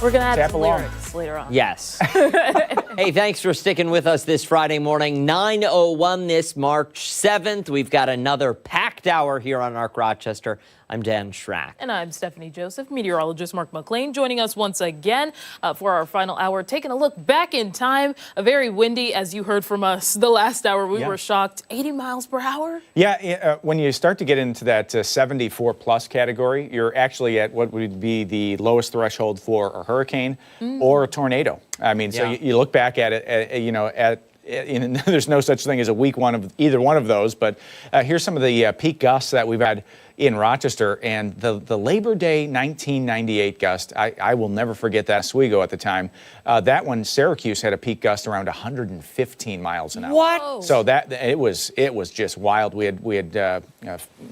We're going to add some lyrics later on. Yes. Hey, thanks for sticking with us this Friday morning. 9:01 this March 7th. We've got another packed hour here on ARC Rochester. I'm Dan Schrack. And I'm Stephanie Joseph. Meteorologist Mark McLean joining us once again for our final hour. Taking a look back in time. Very windy, as you heard from us the last hour. We were shocked. 80 miles per hour? Yeah, when you start to get into that 74 plus category, you're actually at what would be the lowest threshold for a hurricane or a tornado. I mean, so you look back at it, there's no such thing as a weak one of either one of those. But here's some of the peak gusts that we've had in Rochester, and the Labor Day 1998 gust, I will never forget that. Oswego at the time. That one, Syracuse had a peak gust around 115 miles an hour. What? So that it was just wild. We had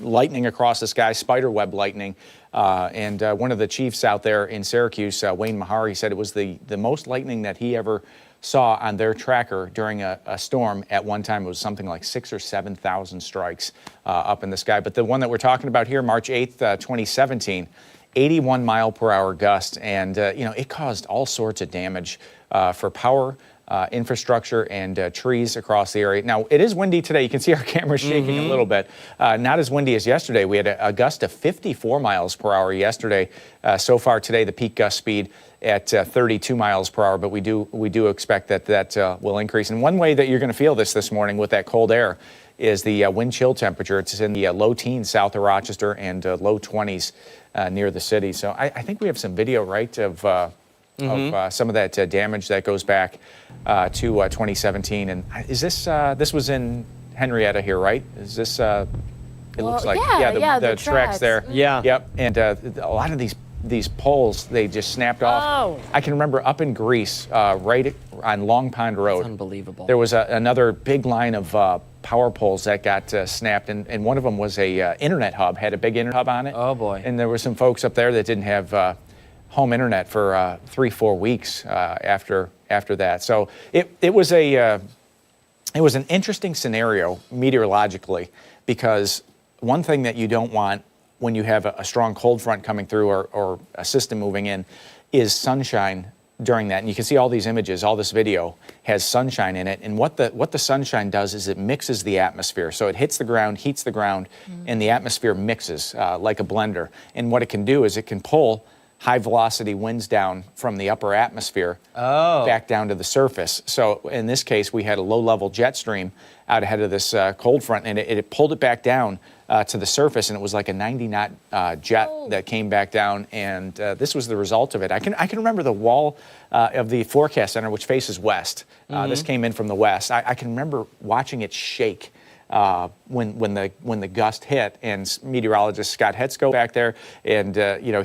lightning across the sky, spiderweb lightning, and one of the chiefs out there in Syracuse, Wayne Mahari, said it was the most lightning that he ever saw on their tracker during a storm. At one time, it was something like 6,000 or 7,000 strikes up in the sky. But the one that we're talking about here, March 8th, 2017, 81 mile per hour gust, and it caused all sorts of damage for power, infrastructure, and trees across the area. Now, it is windy today. You can see our camera shaking a little bit. Not as windy as yesterday. We had a gust of 54 miles per hour yesterday. So far today, the peak gust speed at 32 miles per hour, but we do expect that will increase. And one way that you're going to feel this morning with that cold air is the wind chill temperature. It's in the low teens south of Rochester and low 20s near the city. So I think we have some video, right, of some of that damage that goes back to 2017. And is this was in Henrietta here, right? Is this? It looks like the tracks there. Yeah. Yep. And a lot of these poles, they just snapped off. Oh. I can remember up in Greece, right on Long Pond Road. That's unbelievable. There was another big line of power poles that got snapped, and one of them was a internet hub, had a big internet hub on it. Oh boy. And there were some folks up there that didn't have home internet for 3-4 weeks after that. So it was an interesting scenario meteorologically, because one thing that you don't want when you have a strong cold front coming through or a system moving in is sunshine during that. And you can see all these images, all this video has sunshine in it. And what the sunshine does is it mixes the atmosphere. So it hits the ground, heats the ground, and the atmosphere mixes like a blender. And what it can do is it can pull high velocity winds down from the upper atmosphere back down to the surface. So in this case, we had a low level jet stream out ahead of this cold front, and it pulled it back down to the surface, and it was like a 90 knot jet that came back down, and this was the result of it. I can remember the wall of the forecast center, which faces west. This came in from the west. I can remember watching it shake when the gust hit, and meteorologist Scott Hetzko back there, and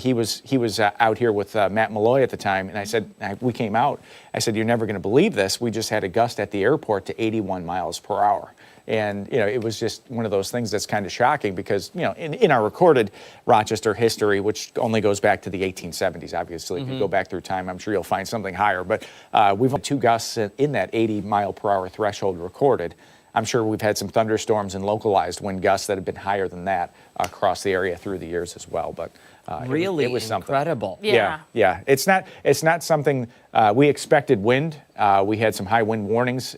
he was out here with Matt Malloy at the time, and I said, we came out, I said, you're never going to believe this. We just had a gust at the airport to 81 miles per hour. And it was just one of those things that's kind of shocking, because in our recorded Rochester history, which only goes back to the 1870s, obviously, if you go back through time, I'm sure you'll find something higher. But we've had 2 gusts in that 80 mile per hour threshold recorded. I'm sure we've had some thunderstorms and localized wind gusts that have been higher than that across the area through the years as well. But really, it was incredible. Yeah. It's not something we expected. Wind. We had some high wind warnings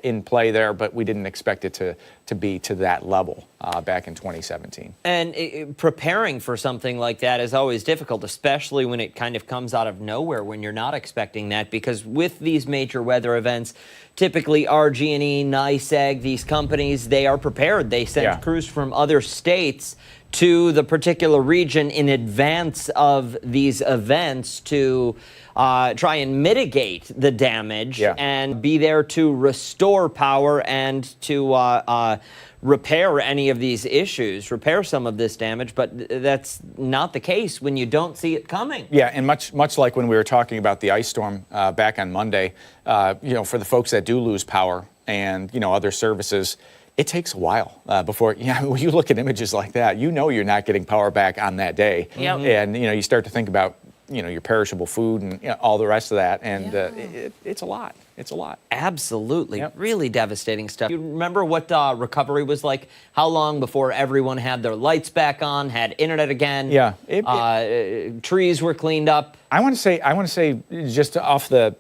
in play there, but we didn't expect it to be to that level back in 2017. And preparing for something like that is always difficult, especially when it kind of comes out of nowhere, when you're not expecting that, because with these major weather events, typically RG&E, NYSEG, these companies, they are prepared. They send crews from other states to the particular region in advance of these events to try and mitigate the damage and be there to restore power and to repair any of these issues, repair some of this damage. But that's not the case when you don't see it coming. Yeah, and much like when we were talking about the ice storm back on Monday, for the folks that do lose power and other services, it takes a while before, when you look at images like that, you're not getting power back on that day. And, you start to think about, your perishable food and all the rest of that. And it's a lot. It's a lot. Absolutely. Really devastating stuff. You remember what recovery was like? How long before everyone had their lights back on, had internet again? Yeah. Trees were cleaned up. I want to say just off the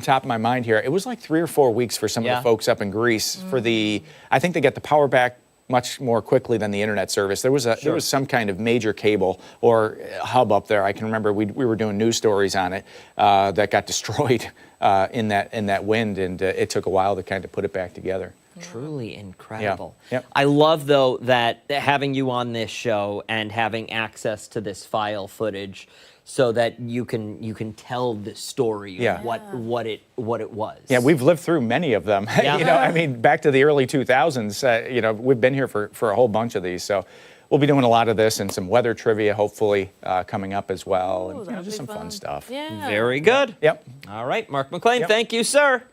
top of my mind here, it was like 3 or 4 weeks for some of the folks up in Greece I think they got the power back much more quickly than the internet service. There was some kind of major cable or hub up there. I can remember we were doing news stories on it that got destroyed in that wind, and it took a while to kind of put it back together. Truly incredible. I love, though, that having you on this show and having access to this file footage so that you can tell the story of what it was. Yeah, we've lived through many of them. Yeah. You know, I mean, back to the early 2000s. You know, we've been here for a whole bunch of these. So we'll be doing a lot of this and some weather trivia, hopefully, coming up as well. Ooh, And just some fun stuff. Yeah. Very good. Yep. All right, Mark McLean, thank you, sir.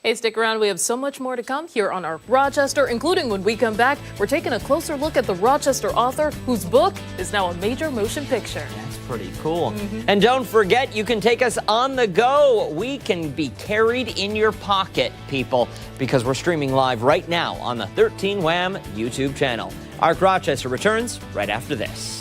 Hey, stick around. We have so much more to come here on Arc Rochester, including when we come back, we're taking a closer look at the Rochester author whose book is now a major motion picture. That's pretty cool. And don't forget, you can take us on the go. We can be carried in your pocket, people, because we're streaming live right now on the 13 Wham YouTube channel. Arc Rochester returns right after this.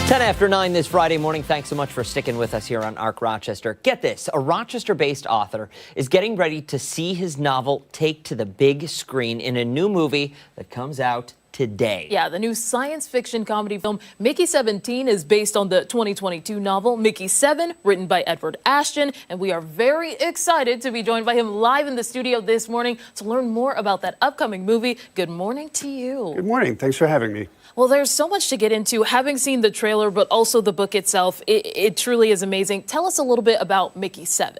Ten after 9 this Friday morning. Thanks so much for sticking with us here on Arc Rochester. Get this, a Rochester-based author is getting ready to see his novel take to the big screen in a new movie that comes out today. Yeah, the new science fiction comedy film Mickey 17 is based on the 2022 novel Mickey 7, written by Edward Ashton, and we are very excited to be joined by him live in the studio this morning to learn more about that upcoming movie. Good morning to you. Good morning. Thanks for having me. Well, there's so much to get into, having seen the trailer, but also the book itself. It truly is amazing. Tell us a little bit about Mickey 7.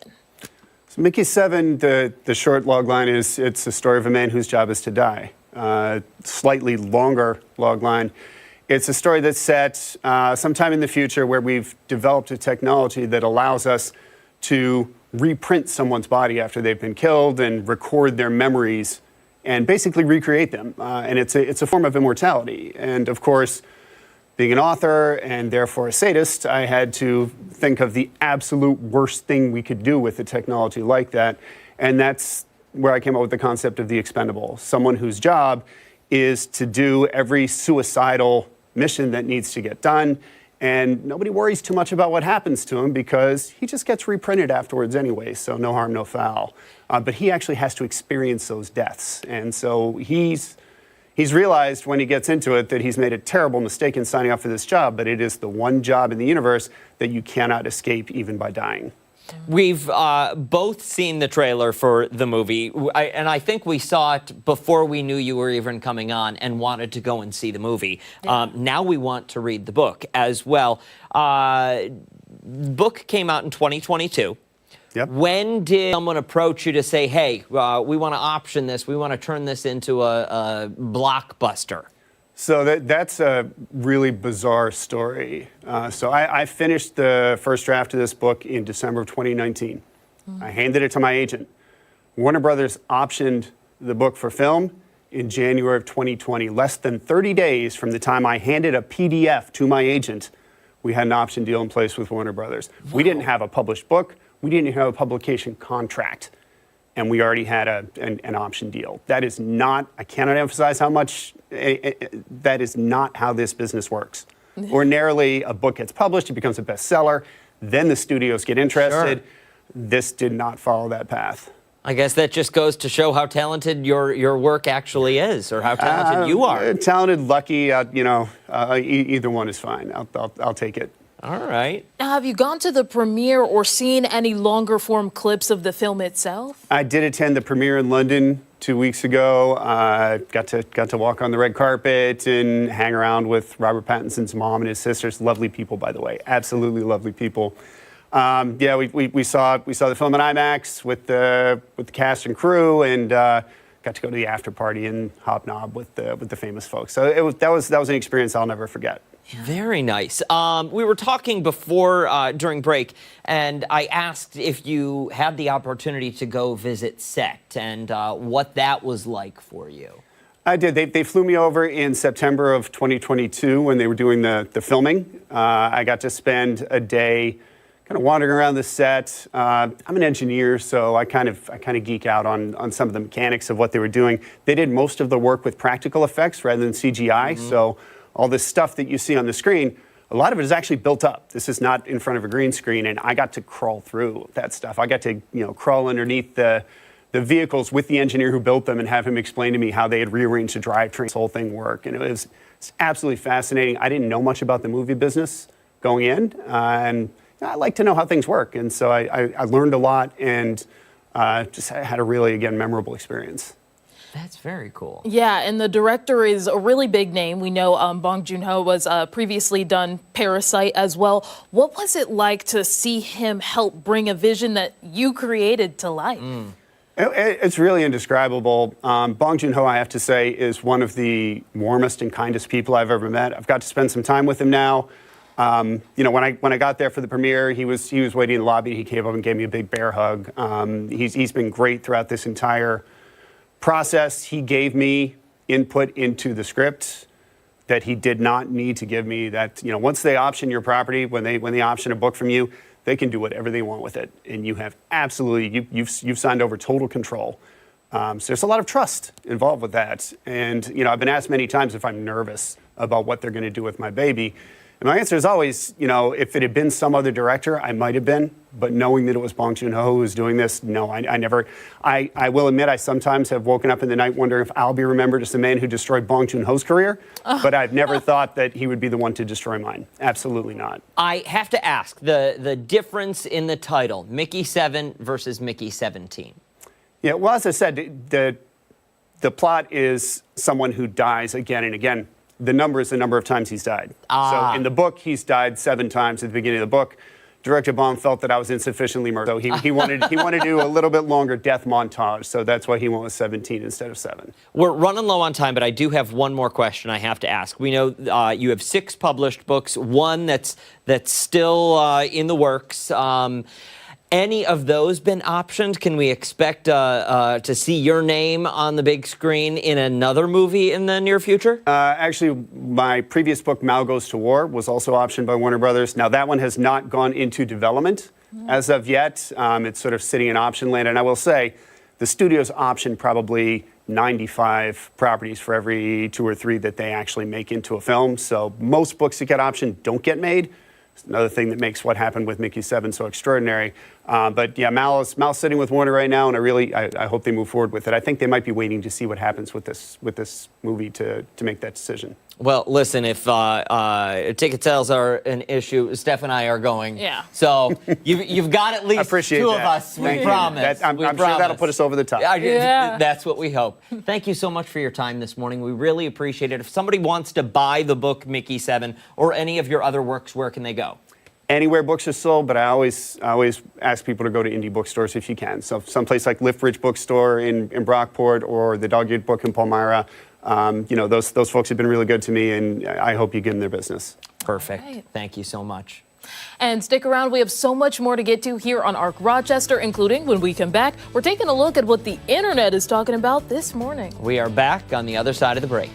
So Mickey 7, the short log line is it's a story of a man whose job is to die. Slightly longer log line. It's a story that's set sometime in the future where we've developed a technology that allows us to reprint someone's body after they've been killed and record their memories and basically recreate them. And it's a form of immortality. And of course, being an author and therefore a sadist, I had to think of the absolute worst thing we could do with a technology like that. And that's where I came up with the concept of the expendable. Someone whose job is to do every suicidal mission that needs to get done. And nobody worries too much about what happens to him because he just gets reprinted afterwards anyway, so no harm, no foul. But he actually has to experience those deaths. And so he's realized when he gets into it that he's made a terrible mistake in signing up for this job, but it is the one job in the universe that you cannot escape even by dying. We've both seen the trailer for the movie, and I think we saw it before we knew you were even coming on and wanted to go and see the movie. Yeah. Now we want to read the book as well. The book came out in 2022. Yep. When did someone approach you to say, hey, we want to option this, we want to turn this into a blockbuster? So that's a really bizarre story. So I finished the first draft of this book in December of 2019. I handed it to my agent. Warner Brothers optioned the book for film in January of 2020. Less than 30 days from the time I handed a PDF to my agent, we had an option deal in place with Warner Brothers. Wow. We didn't have a published book. We didn't have a publication contract. And we already had an option deal. That is not, I cannot emphasize how much, that is not how this business works. Ordinarily, a book gets published, it becomes a bestseller, then the studios get interested. Sure. This did not follow that path. I guess that just goes to show how talented your work actually is, or how talented you are. Talented, lucky, either one is fine. I'll take it. All right. Now, have you gone to the premiere or seen any longer form clips of the film itself? I did attend the premiere in London 2 weeks ago. Got to walk on the red carpet and hang around with Robert Pattinson's mom and his sisters. Lovely people, by the way. Absolutely lovely people. Yeah, we saw the film in IMAX with the cast and crew, and got to go to the after party and hobnob with the famous folks. So that was an experience I'll never forget. Very nice. We were talking before during break, and I asked if you had the opportunity to go visit set and what that was like for you. I did. They flew me over in September of 2022 when they were doing the filming. I got to spend a day kind of wandering around the set. I'm an engineer, so I kind of geek out on some of the mechanics of what they were doing. They did most of the work with practical effects rather than CGI, so all this stuff that you see on the screen, a lot of it is actually built up. This is not in front of a green screen, and I got to crawl through that stuff. I got to crawl underneath the vehicles with the engineer who built them and have him explain to me how they had rearranged the drivetrain, this whole thing work. And it's absolutely fascinating. I didn't know much about the movie business going in, and I like to know how things work. And so I learned a lot and just had a really, again, memorable experience. That's very cool. Yeah, and the director is a really big name. We know Bong Joon-ho was previously done Parasite as well. What was it like to see him help bring a vision that you created to life? It's really indescribable. Bong Joon-ho, I have to say, is one of the warmest and kindest people I've ever met. I've got to spend some time with him now. When I got there for the premiere, he was waiting in the lobby. He came up and gave me a big bear hug. He's been great throughout this entire process. He gave me input into the script that he did not need to give me. That once they option your property, when they option a book from you, they can do whatever they want with it, and you have absolutely you've signed over total control. So there's a lot of trust involved with that, and I've been asked many times if I'm nervous about what they're going to do with my baby. And my answer is always, if it had been some other director, I might have been. But knowing that it was Bong Joon-ho who was doing this, no, I never. I will admit I sometimes have woken up in the night wondering if I'll be remembered as the man who destroyed Bong Joon-ho's career. But I've never thought that he would be the one to destroy mine. Absolutely not. I have to ask, the difference in the title, Mickey 7 versus Mickey 17. Yeah, well, as I said, the plot is someone who dies again and again. The number is the number of times he's died. So in the book, he's died 7 times at the beginning of the book. Director Bong felt that I was insufficiently murdered. So he wanted to do a little bit longer death montage. So that's why he went with 17 instead of 7. We're running low on time, but I do have one more question I have to ask. We know you have 6 published books, one that's still in the works. Any of those been optioned? Can we expect to see your name on the big screen in another movie in the near future? Actually, my previous book, Mal Goes to War, was also optioned by Warner Brothers. Now, that one has not gone into development as of yet. It's sort of sitting in option land. And I will say, the studios option probably 95 properties for every 2 or 3 that they actually make into a film. So most books that get optioned don't get made. It's another thing that makes what happened with Mickey 7 so extraordinary. But yeah, Mal's sitting with Warner right now, and I hope they move forward with it. I think they might be waiting to see what happens with this movie to make that decision. Well, listen, if ticket sales are an issue, Steph and I are going. Yeah. So you've got at least 2 of us. We promise. I'm sure that'll put us over the top. Yeah. That's what we hope. Thank you so much for your time this morning. We really appreciate it. If somebody wants to buy the book Mickey 7 or any of your other works, where can they go? Anywhere books are sold, but I always ask people to go to indie bookstores if you can. So someplace like Liftbridge Bookstore in Brockport or the Dog-Eared Book in Palmyra, Those folks have been really good to me, and I hope you give them their business. Perfect. Right. Thank you so much. And stick around, we have so much more to get to here on ARC Rochester, including when we come back, we're taking a look at what the internet is talking about this morning. We are back on the other side of the break.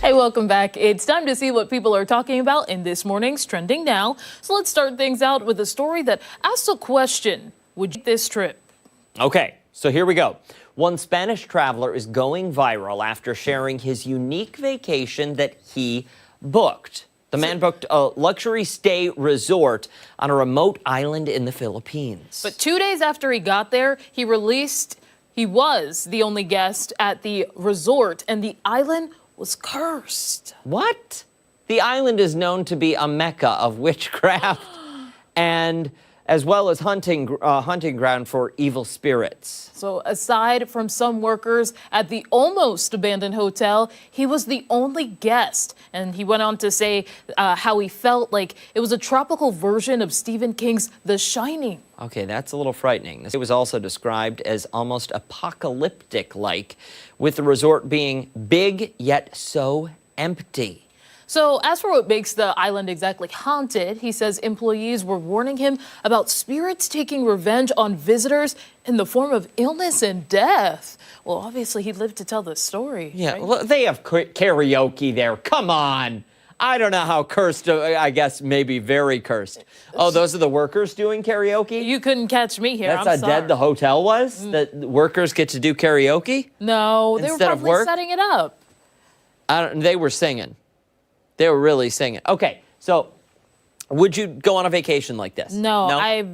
Hey, welcome back. It's time to see what people are talking about in this morning's Trending Now. So let's start things out with a story that asks a question. Would you take this trip? Okay, so here we go. One Spanish traveler is going viral after sharing his unique vacation that he booked. The man booked a luxury stay resort on a remote island in the Philippines. But 2 days after he got there, he was the only guest at the resort, and the island was cursed. What? The island is known to be a mecca of witchcraft and as well as hunting ground for evil spirits. So aside from some workers at the almost abandoned hotel, he was the only guest. And he went on to say how he felt like it was a tropical version of Stephen King's The Shining. Okay, that's a little frightening. It was also described as almost apocalyptic-like, with the resort being big yet so empty. So as for what makes the island exactly haunted, he says employees were warning him about spirits taking revenge on visitors in the form of illness and death. Well, obviously he lived to tell the story. Yeah, right? well, they have karaoke there. Come on. I don't know how cursed, I guess maybe very cursed. Oh, those are the workers doing karaoke? You couldn't catch me here. That's how dead the hotel was? That workers get to do karaoke? No, they were instead of probably work? setting it up. They were singing. They were really singing. Okay, so would you go on a vacation like this? No? I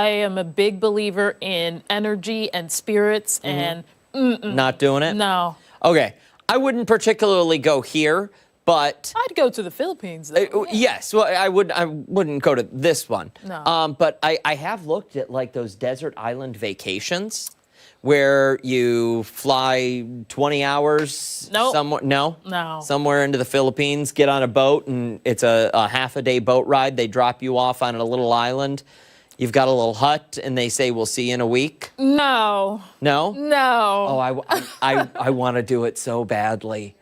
am a big believer in energy and spirits and Not doing it? no. Okay, I wouldn't particularly go here, but I'd go to the Philippines though. yes, well, I wouldn't go to this one. No. But I have looked at like those desert island vacations where you fly 20 hours Nope. somewhere. No? No. Somewhere into the Philippines, get on a boat, and it's a half-a-day boat ride. They drop you off on a little island. You've got a little hut, and they say, we'll see you in a week. No. No? No. Oh, I want to do it so badly.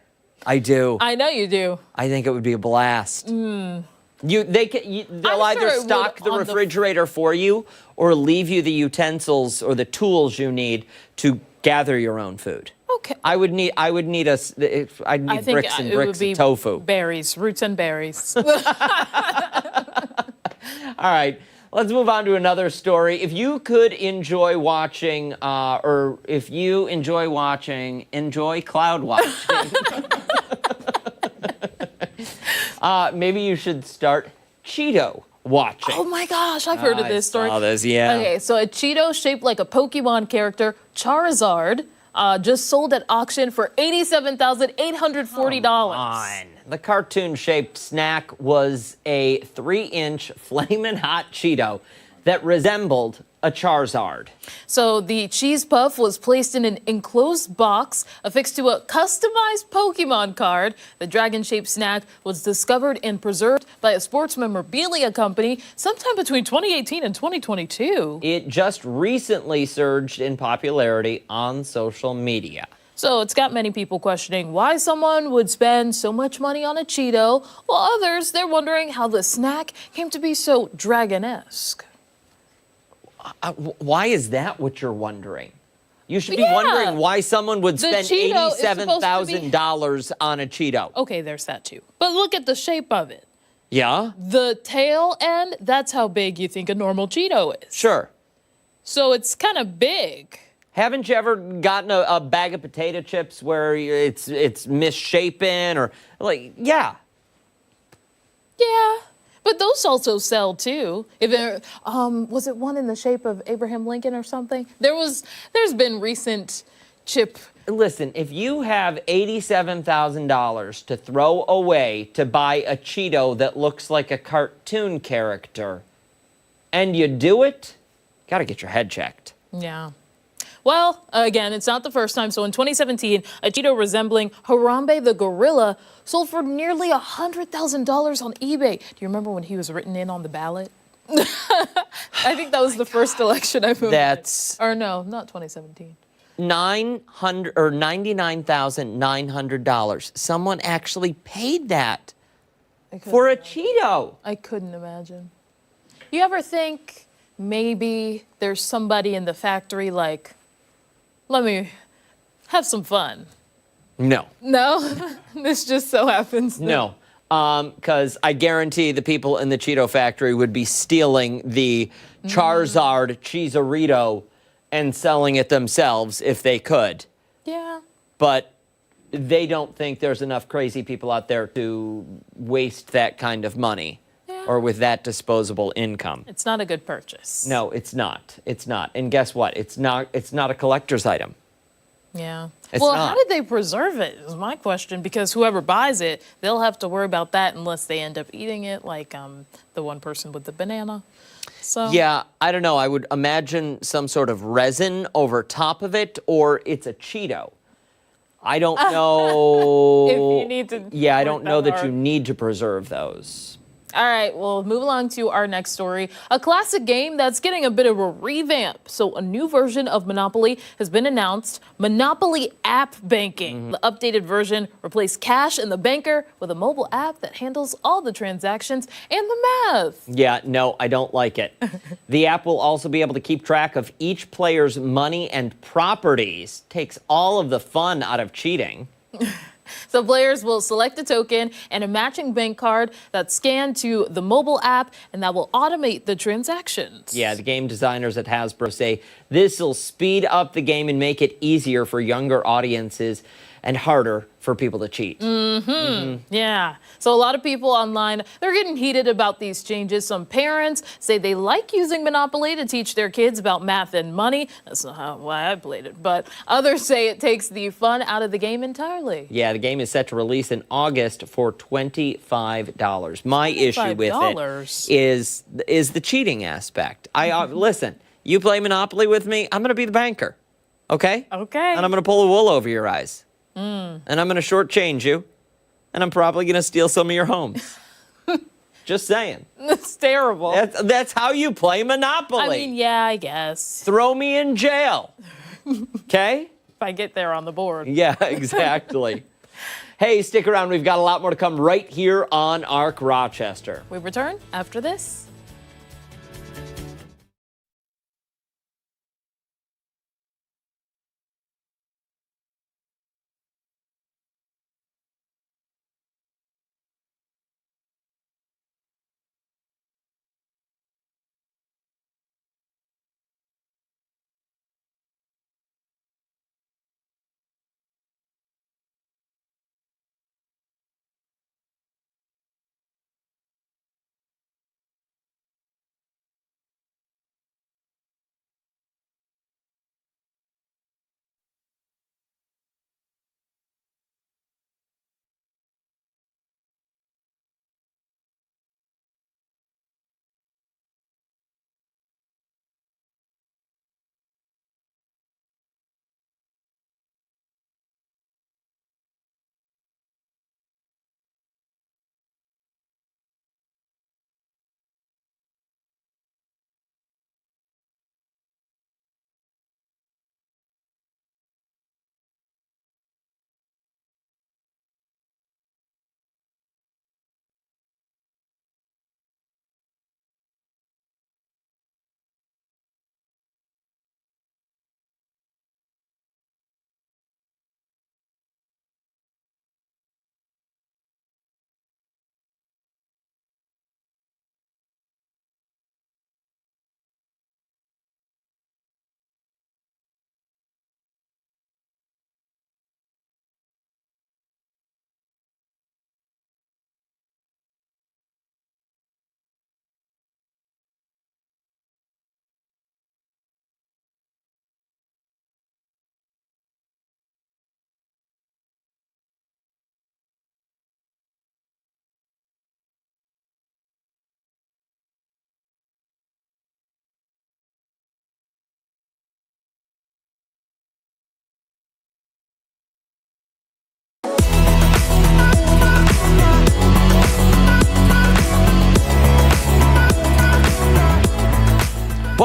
I do. I know you do. I think it would be a blast. They'll I'm either sure it stock would the on the- refrigerator for you or leave you the utensils or the tools you need to gather your own food. Okay. I'd need bricks and it bricks would be of tofu. Berries, roots and berries. All right, let's move on to another story. If you could enjoy watching, enjoy cloud watching. Maybe you should start Cheeto watching. Oh my gosh, I've heard of this story. I saw this, yeah. Okay, so a Cheeto shaped like a Pokemon character, Charizard, just sold at auction for $87,840. The cartoon-shaped snack was a 3-inch flamin' hot Cheeto that resembled a Charizard. So the cheese puff was placed in an enclosed box affixed to a customized Pokemon card. The dragon-shaped snack was discovered and preserved by a sports memorabilia company sometime between 2018 and 2022. It just recently surged in popularity on social media. So it's got many people questioning why someone would spend so much money on a Cheeto, while others, they're wondering how the snack came to be so dragon-esque. Why is that what you're wondering? You should be wondering why someone would spend $87,000 on a Cheeto. Okay, there's that too. But look at the shape of it. Yeah? The tail end, that's how big you think a normal Cheeto is. Sure. So it's kind of big. Haven't you ever gotten a bag of potato chips where it's misshapen or yeah. Yeah. But those also sell too. If was it one in the shape of Abraham Lincoln or something? There's been recent chip. Listen, if you have $87,000 to throw away to buy a Cheeto that looks like a cartoon character, and you do it, gotta get your head checked. Yeah. Well, again, it's not the first time. So in 2017, a Cheeto resembling Harambe the gorilla sold for nearly $100,000 on eBay. Do you remember when he was written in on the ballot? I think that was the first election I moved. Or no, not 2017. $99,900. Someone actually paid that for a Cheeto. I couldn't imagine. You ever think maybe there's somebody in the factory like, let me have some fun? No. No? This just so happens. No. Because I guarantee the people in the Cheeto factory would be stealing the Charizard Cheeserito and selling it themselves if they could. Yeah. But they don't think there's enough crazy people out there to waste that kind of money or with that disposable income. It's not a good purchase. No, it's not. It's not. And guess what? It's not a collector's item. Yeah. It's well, not. how did they preserve it is my question, because whoever buys it, they'll have to worry about that unless they end up eating it, like the one person with the banana. So yeah, I don't know. I would imagine some sort of resin over top of it, or it's a Cheeto. I don't know. If you need to. Yeah, I don't know that you need to preserve those. All right, well, move along to our next story. A classic game that's getting a bit of a revamp. So a new version of Monopoly has been announced, Monopoly App Banking. The updated version replaced cash in the banker with a mobile app that handles all the transactions and the math. Yeah, no, I don't like it. The app will also be able to keep track of each player's money and properties. Takes all of the fun out of cheating. So players will select a token and a matching bank card that's scanned to the mobile app, and that will automate the transactions. Yeah, the game designers at Hasbro say this will speed up the game and make it easier for younger audiences and harder for people to cheat. Yeah. So a lot of people online, they're getting heated about these changes. Some parents say they like using Monopoly to teach their kids about math and money. That's not why I played it. But others say it takes the fun out of the game entirely. Yeah, the game is set to release in August for $25. My issue with it is the cheating aspect. Listen, you play Monopoly with me, I'm going to be the banker. Okay? Okay. And I'm going to pull the wool over your eyes. And I'm going to shortchange you. And I'm probably going to steal some of your homes. Just saying. That's terrible. That's how you play Monopoly. I mean, yeah, I guess. Throw me in jail. Okay? If I get there on the board. Yeah, exactly. Hey, stick around. We've got a lot more to come right here on ARC Rochester. We return after this.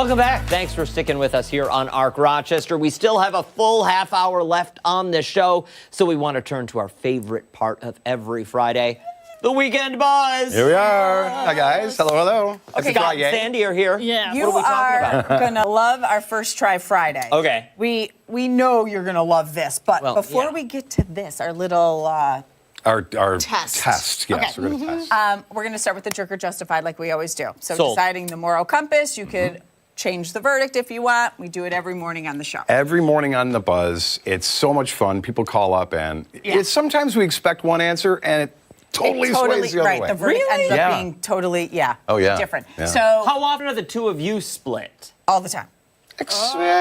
Welcome back. Thanks for sticking with us here on ARC Rochester. We still have a full half hour left on the show, so we want to turn to our favorite part of every Friday, the Weekend Buzz. Here we are. Hi, guys. Hello, hello. Okay, Scott and Sandy are here. Yeah. You what are we talking about? gonna love our First Try Friday. Okay. We know you're gonna love this, but Well, before yeah. we get to this, our little Our test. Yes, Okay. we're going to test. We're gonna start with the Jerk or Justified like we always do. So Sold. deciding the moral compass, you could change the verdict if you want. We do it every morning on the show. Every morning on the Buzz, it's so much fun. People call up, and it's sometimes we expect one answer, and it totally sways the other right. way. The verdict ends Yeah. up being totally Oh, yeah. different. Yeah. So How often are the two of you split? all the time. A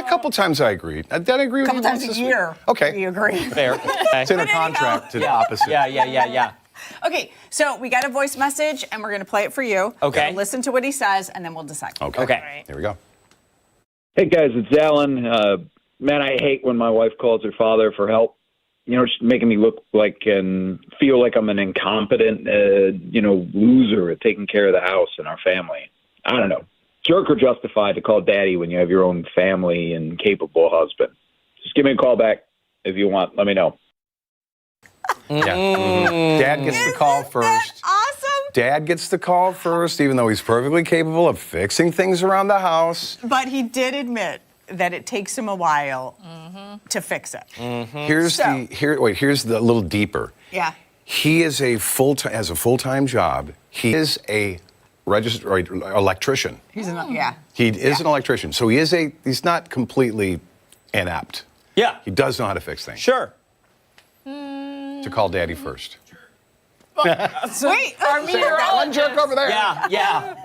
couple times I agreed. Did I agree A with couple you times once a this week? year. Okay. We agree. Fair. Okay. It's in a contract to the opposite. Yeah. Okay, so we got a voice message, and we're going to play it for you. Okay. So listen to what he says, and then we'll decide. Okay. Here we go. Hey guys, it's Alan. Man, I hate when my wife calls her father for help. You know, she's making me look like and feel like I'm an incompetent, loser at taking care of the house and our family. I don't know. Jerk or justified to call daddy when you have your own family and capable husband. Just give me a call back if you want. Let me know. Yeah. Dad gets the call first. Awesome. Dad gets the call first, even though he's perfectly capable of fixing things around the house. But he did admit that it takes him a while to fix it. Here's the little deeper. Yeah. He is has a full-time job. He is a registered electrician. He's an He is an electrician, so he's not completely inept. Yeah. He does know how to fix things. Sure. To call daddy first. Wait, are we That one jerk over there. Yeah.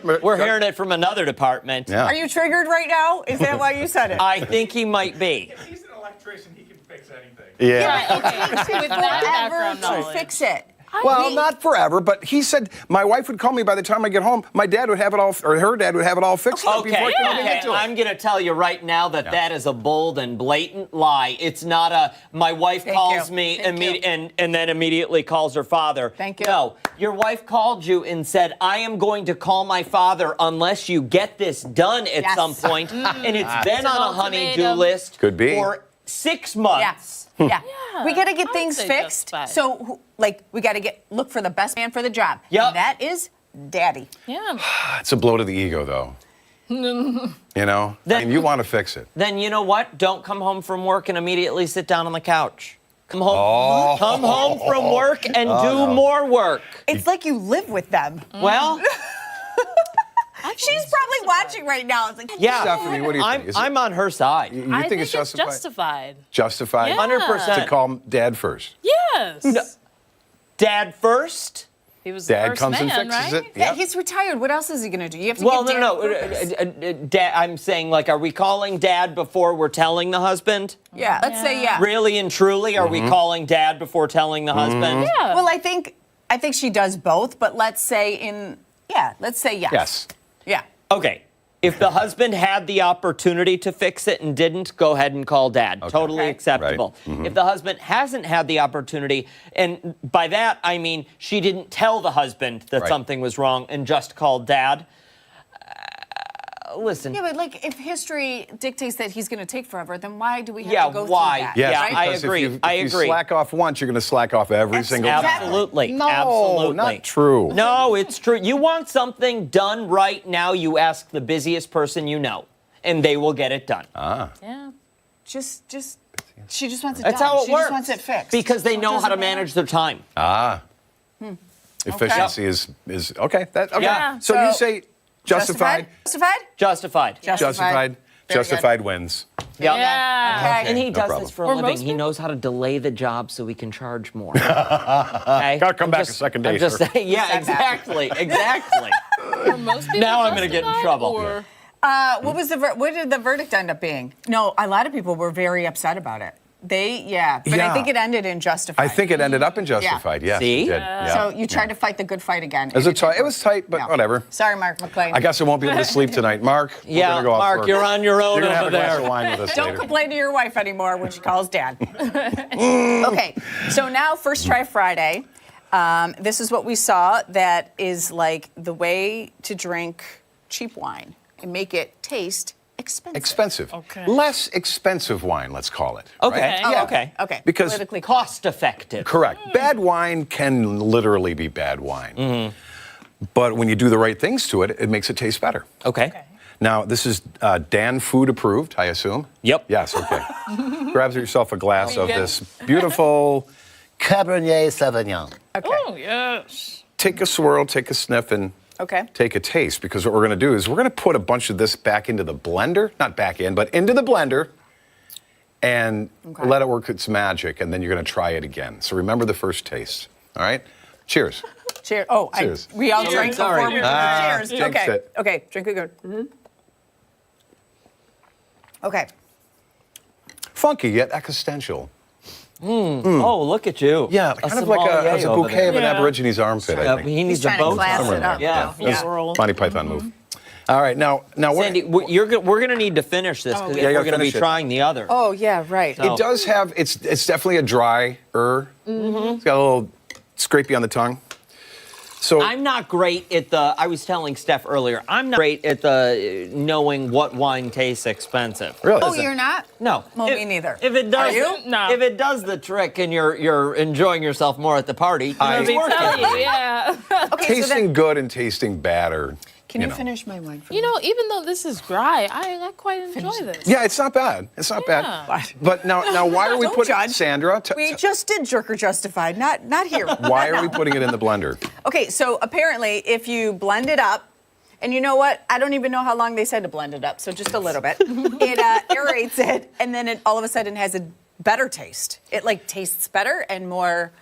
We're hearing it from another department. Yeah. Are you triggered right now? Is that why you said it? I think he might be. If he's an electrician, he can fix anything. Yeah. It takes him With that forever background to knowledge. fix it. Well, not forever, but he said my wife would call me by the time I get home. My dad would have it all, or her dad would have it all fixed up before I could even get to it. I'm going to tell you right now that that is a bold and blatant lie. It's not a, my wife calls me and then immediately calls her father. Thank you. No, your wife called you and said, I am going to call my father unless you get this done at some point. And it's been on a honey-do list Could be. for 6 months. Yeah. We got to get I would things say fixed. justified. So, we got to look for the best man for the job. Yep. And that is daddy. Yeah. It's a blow to the ego, though. You know? And you want to fix it. Then you know what? Don't come home from work and immediately sit down on the couch. Come home from work and do more work. It's like you live with them. Well, She's probably watching right now. It's like, yeah. Stephanie, what do you think? Is it- I'm on her side. You I think it's justified? justified. Justified? Yeah. 100%. To call dad first. Yes. Dad first? He was the Dad first comes man, and fixes right? it. Yeah, Yep. he's retired. What else is he going to do? You have to Well, give no. Dad purpose. Dad, I'm saying, like, are we calling dad before we're telling the husband? Yeah, let's say yeah. Really and truly, are we calling dad before telling the husband? Yeah. Well, I think she does both, but let's say let's say yes. Yes. Yeah. Okay. If the husband had the opportunity to fix it and didn't, go ahead and call dad. Totally Okay. acceptable. If the husband hasn't had the opportunity, and by that I mean she didn't tell the husband that something was wrong and just called dad, listen. Yeah, but like if history dictates that he's going to take forever, then why do we have Yeah, to go why? through that? Yes, Yeah, I because agree. If I you agree. slack off once, you're going to slack off every single time. Absolutely. No, Absolutely. not true. No, it's true. You want something done right now, you ask the busiest person you know, and they will get it done. Yeah. Just she just wants it That's done. how it she works. just wants it fixed. Because they So it know how to doesn't matter. manage their time. Efficiency is okay. Okay. Yeah. So you say justified. Justified? Justified. Justified wins. Yeah. Okay. And he no does problem. this for a Or living. most He knows how to delay the job so we can charge more. Okay? Gotta come back just- a second day, I'm just sir. saying, yeah, exactly. Were most people Now I'm gonna get in justified, trouble. or- What did the verdict end up being? No, a lot of people were very upset about it. But I Yeah. think it ended in justified. I think it ended up in justified. Yes. See? It did. Yeah. So you tried to fight the good fight again. It was tight, but No. whatever. Sorry, Mark McLean. I guess I won't be able to sleep tonight. Mark, we're Yeah, gonna go out Mark, for- you're on your own You're gonna have over a glass there. of wine with us Don't later. complain to your wife anymore when she calls dad. Okay, so now First Try Friday. This is what we saw that is like the way to drink cheap wine and make it taste expensive. Expensive. Okay. Less expensive wine, let's call it. Okay. right? Yeah. Okay. Okay. Because politically Cost effective. correct. Bad wine can literally be bad wine. But when you do the right things to it, it makes it taste better. Okay. Now, this is Dan food approved, I assume? Yep. Yes, okay. Grab yourself a glass of Yeah. this beautiful Cabernet Sauvignon. Okay. Oh, yes. Take a swirl, take a sniff, and Okay. take a taste, because what we're going to do is we're going to put a bunch of this back into the blender, not back in, but into the blender, and let it work its magic, and then you're going to try it again. So remember the first taste, all right? Cheers. Cheers. Oh, Cheers. we all drank Sorry. before we did Ah, cheers. jinxed Okay. it. Okay, drink it good. Okay. Funky yet existential. Oh, look at you. Yeah, kind of like a sommelier over bouquet there. of an Yeah. Aborigines armpit, I think. He needs a trying to boat class somewhere. it up. Yeah. That's Yeah. Monty Python move. All right, now what? Sandy, we're going to need to finish this because Yeah, you we're gotta going to be finish it. trying the other. Oh, yeah, right. So- It does have, it's definitely a drier. It's got a little scrapey on the tongue. So I'm not great at I was telling Steph earlier, I'm not great at knowing what wine tastes expensive. Really? Oh, you're not? No. Well, me neither. If it does, Are you? No. if it does the trick and you're enjoying yourself more at the party, Let me it's tell working. you, yeah. Okay, so tasting then, good and tasting bad are, can you know. finish my wine for You me? know, even though this is dry, I quite enjoy this. Yeah, it's not bad. It's not bad. But now why are we Don't putting judge. Sandra? We just did Jerker Justified, not here. Why are we putting it in the blender? Okay, so apparently if you blend it up, and you know what? I don't even know how long they said to blend it up, so just a little bit. It aerates it, and then it all of a sudden has a better taste. It like tastes better and more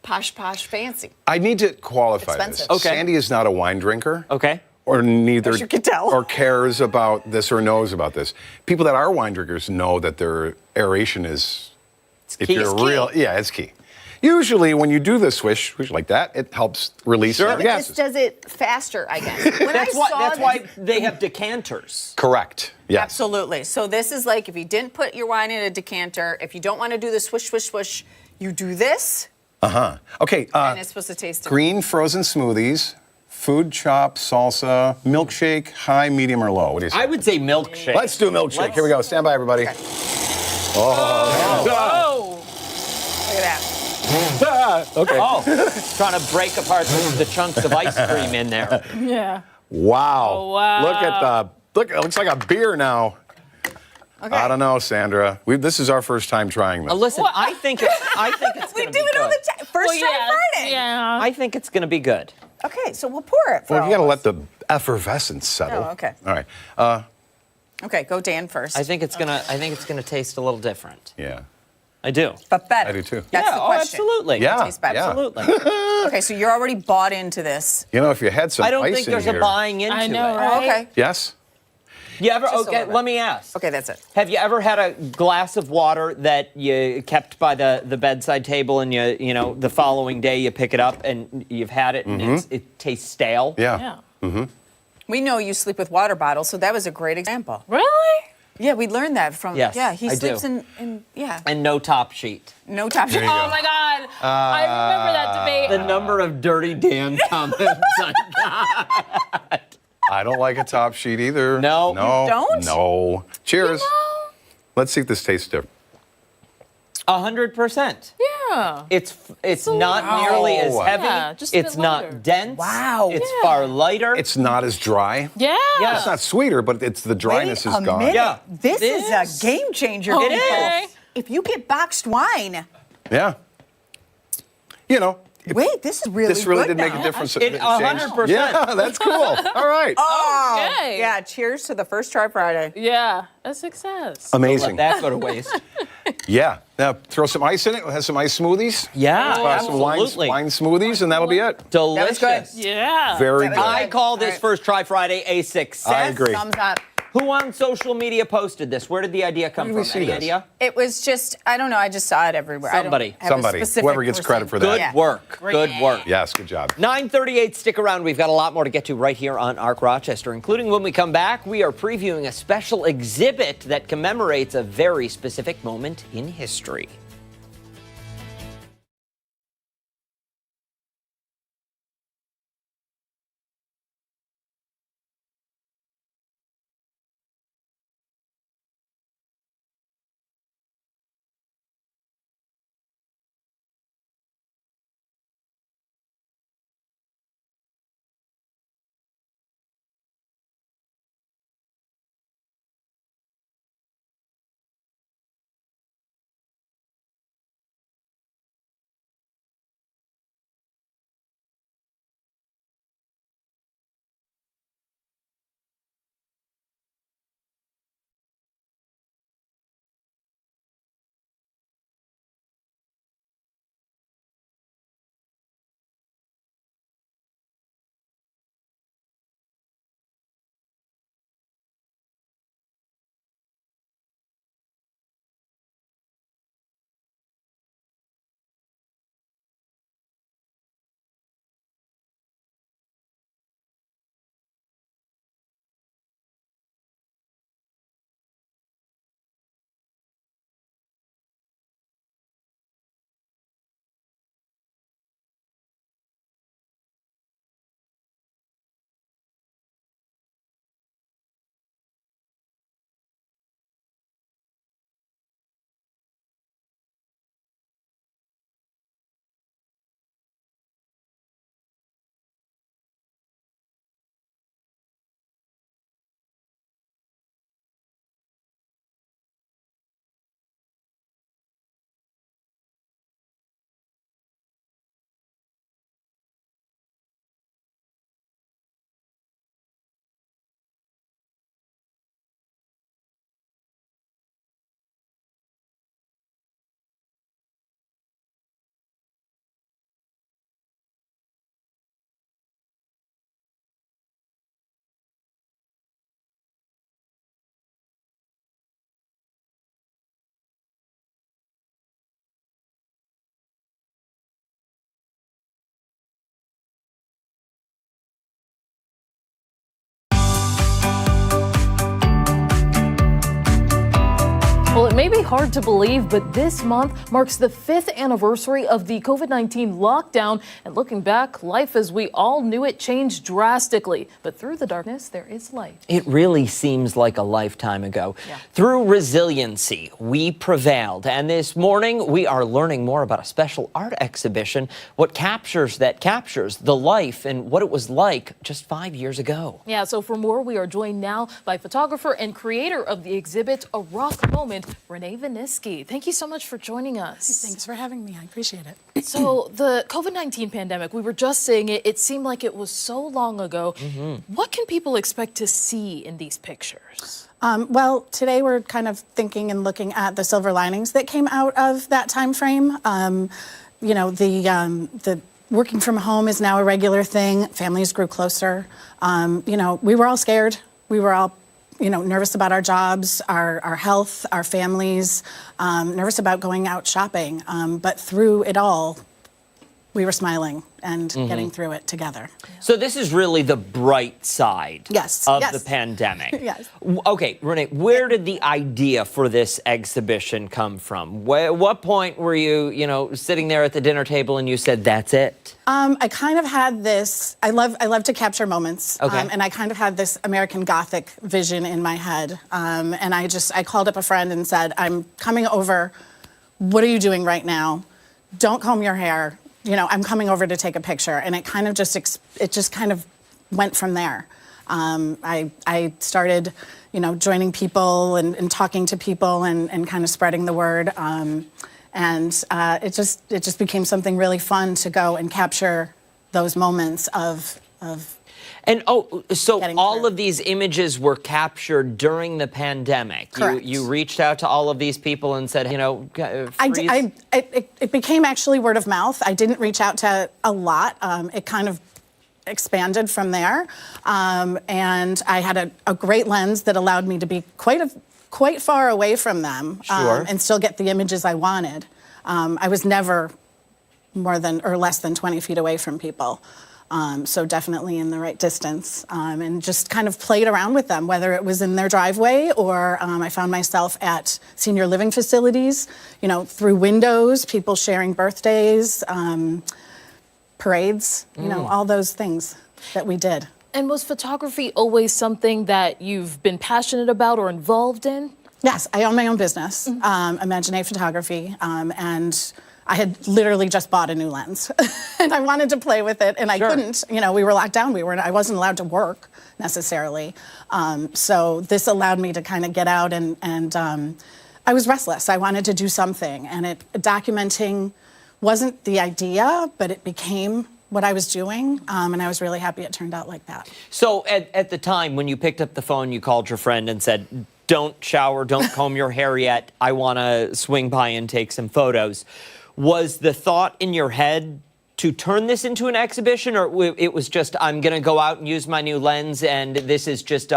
posh fancy. I need to qualify Expensive. this. Okay. Sandy is not a wine drinker. Okay. Or neither, As you can tell. or cares about this or knows about this. People that are wine drinkers know that their aeration is, if key. you're It's key. real, yeah, it's key. Usually, when you do the swish like that, it helps release the This gases. does it faster, I guess. When That's I saw why this- they have decanters. Correct. Yes. Absolutely. So this is like if you didn't put your wine in a decanter, if you don't want to do the swish, you do this, Okay. and it's supposed to taste different. Green frozen smoothies, food chop, salsa, milkshake, high, medium, or low. What do you say? I would say milkshake. Let's do milkshake. Here we go. Stand by, everybody. Oh. Look at that. Okay. Oh, trying to break apart the chunks of ice cream in there. Yeah. Wow. Oh, wow. Look at it looks like a beer now. Okay. I don't know, Sandra. This is our first time trying this. Listen, I think it's We going do to be it all good. the time. First try Friday. Yeah. I think it's going to be good. Okay, so we'll pour it. For Well, you got to all let of the effervescence settle. Oh, okay. All right. us. Okay, go Dan first. I think it's going to taste a little different. Yeah. I do. But better. I do too. That's yeah, the oh, question. absolutely. Yeah, Tastes better. yeah. Absolutely. Okay, so you're already bought into this. You know, if you had some I don't ice think in there's here. a buying into I know, it. right? Oh, okay. Yes. You ever? Just a Okay, little bit. let me ask. Okay, that's it. Have you ever had a glass of water that you kept by the bedside table, and you know the following day you pick it up and you've had it and it tastes stale? Yeah. Yeah. We know you sleep with water bottles, so that was a great example. Really? Yeah, we learned that from. Yes, yeah, he I sleeps do. in yeah. And no top sheet. No top sheet. you Oh go. my God. I remember that debate. The number of dirty Dan comments I got. I don't like a top sheet either. No. No. You don't? No. Cheers. Let's see if this tastes different. 100%. Yeah. It's not nearly as heavy. Yeah, just a it's bit not lighter. dense. Wow. It's far lighter. It's not as dry. Yeah. Yeah. It's not sweeter, but it's the dryness Wait is a gone. minute. Yeah. This is a game changer. It people. is. If you get boxed wine, Yeah. You know. wait, this is really This really good did make now. a difference. It 100%. Yeah, that's cool. All right. Oh, Okay. yeah. Cheers to the first try Friday. Yeah. A success. Amazing. Let that go to waste. Yeah. Now throw some ice in it. We'll have some ice smoothies. Yeah, Some absolutely. wine smoothies, and that'll be it. Delicious. Yeah. Very good. I call this All right. First Try Friday a success. I agree. Thumbs up. Who on social media posted this? Where did the idea come Where did we from? see Any this? idea? It was just, I don't know, I just saw it everywhere. I don't Somebody. have a Somebody. specific Whoever gets person. credit for that. Good Yeah. work. Good work. Yes, good job. 9:38, stick around. We've got a lot more to get to right here on ARC Rochester, including when we come back, we are previewing a special exhibit that commemorates a very specific moment in history. may be hard to believe, but this month marks the 5th anniversary of the COVID-19 lockdown. And looking back, life as we all knew it changed drastically. But through the darkness, there is light. It really seems like a lifetime ago. Yeah. Through resiliency, we prevailed. And this morning, we are learning more about a special art exhibition, what captures the life and what it was like just 5 years ago. Yeah, so for more, we are joined now by photographer and creator of the exhibit, A Rock Moment, Renee Viniski. Thank you so much for joining us. Thanks for having me. I appreciate it. So the COVID-19 pandemic, we were just saying it seemed like it was so long ago. What can people expect to see in these pictures? Well, today we're kind of thinking and looking at the silver linings that came out of that time frame. You know, the working from home is now a regular thing. Families grew closer. You know, we were all scared. We were all, you know, nervous about our jobs, our health, our families, nervous about going out shopping. But through it all, we were smiling and getting through it together. So this is really the bright side of the pandemic. Yes. Okay, Renee, where did the idea for this exhibition come from? What point were you, sitting there at the dinner table and you said, that's it? I kind of had this, I love to capture moments. Okay. And I kind of had this American Gothic vision in my head. And I called up a friend and said, I'm coming over. What are you doing right now? Don't comb your hair. I'm coming over to take a picture. And it kind of just kind of went from there. I started, joining people and talking to people and kind of spreading the word. It just became something really fun to go and capture those moments of And so all of these images were captured during the pandemic. Correct. You reached out to all of these people and said, It became actually word of mouth. I didn't reach out to a lot. It kind of expanded from there. And I had a great lens that allowed me to be quite far away from them and still get the images I wanted. I was never more than or less than 20 feet away from people. So definitely in the right distance, and just kind of played around with them, whether it was in their driveway or I found myself at senior living facilities, through windows, people sharing birthdays, parades, all those things that we did. And was photography always something that you've been passionate about or involved in? Yes, I own my own business, Imagine Photography, and I had literally just bought a new lens and I wanted to play with it and I couldn't, we were locked down. I wasn't allowed to work necessarily. So this allowed me to kind of get out and I was restless. I wanted to do something and documenting wasn't the idea, but it became what I was doing. And I was really happy it turned out like that. So at the time when you picked up the phone, you called your friend and said, don't shower, don't comb your hair yet. I want to swing by and take some photos. Was the thought in your head to turn this into an exhibition, or it was just, I'm going to go out and use my new lens and this is just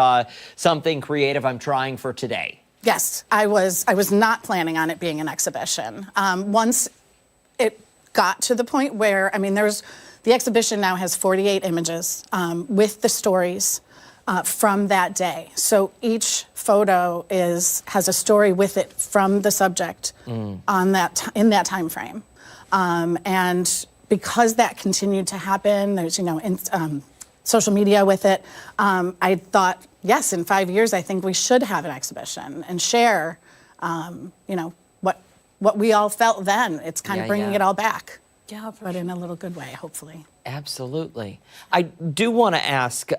something creative I'm trying for today? Yes, I was not planning on it being an exhibition. Once it got to the point where, the exhibition now has 48 images with the stories from that day. So each photo has a story with it from the subject in that time frame. And because that continued to happen, there's social media with it. I thought, yes, in 5 years, I think we should have an exhibition and share, what we all felt then. It's kind of bringing it all back. Yeah, but in a little good way, hopefully. Absolutely. I do want to ask.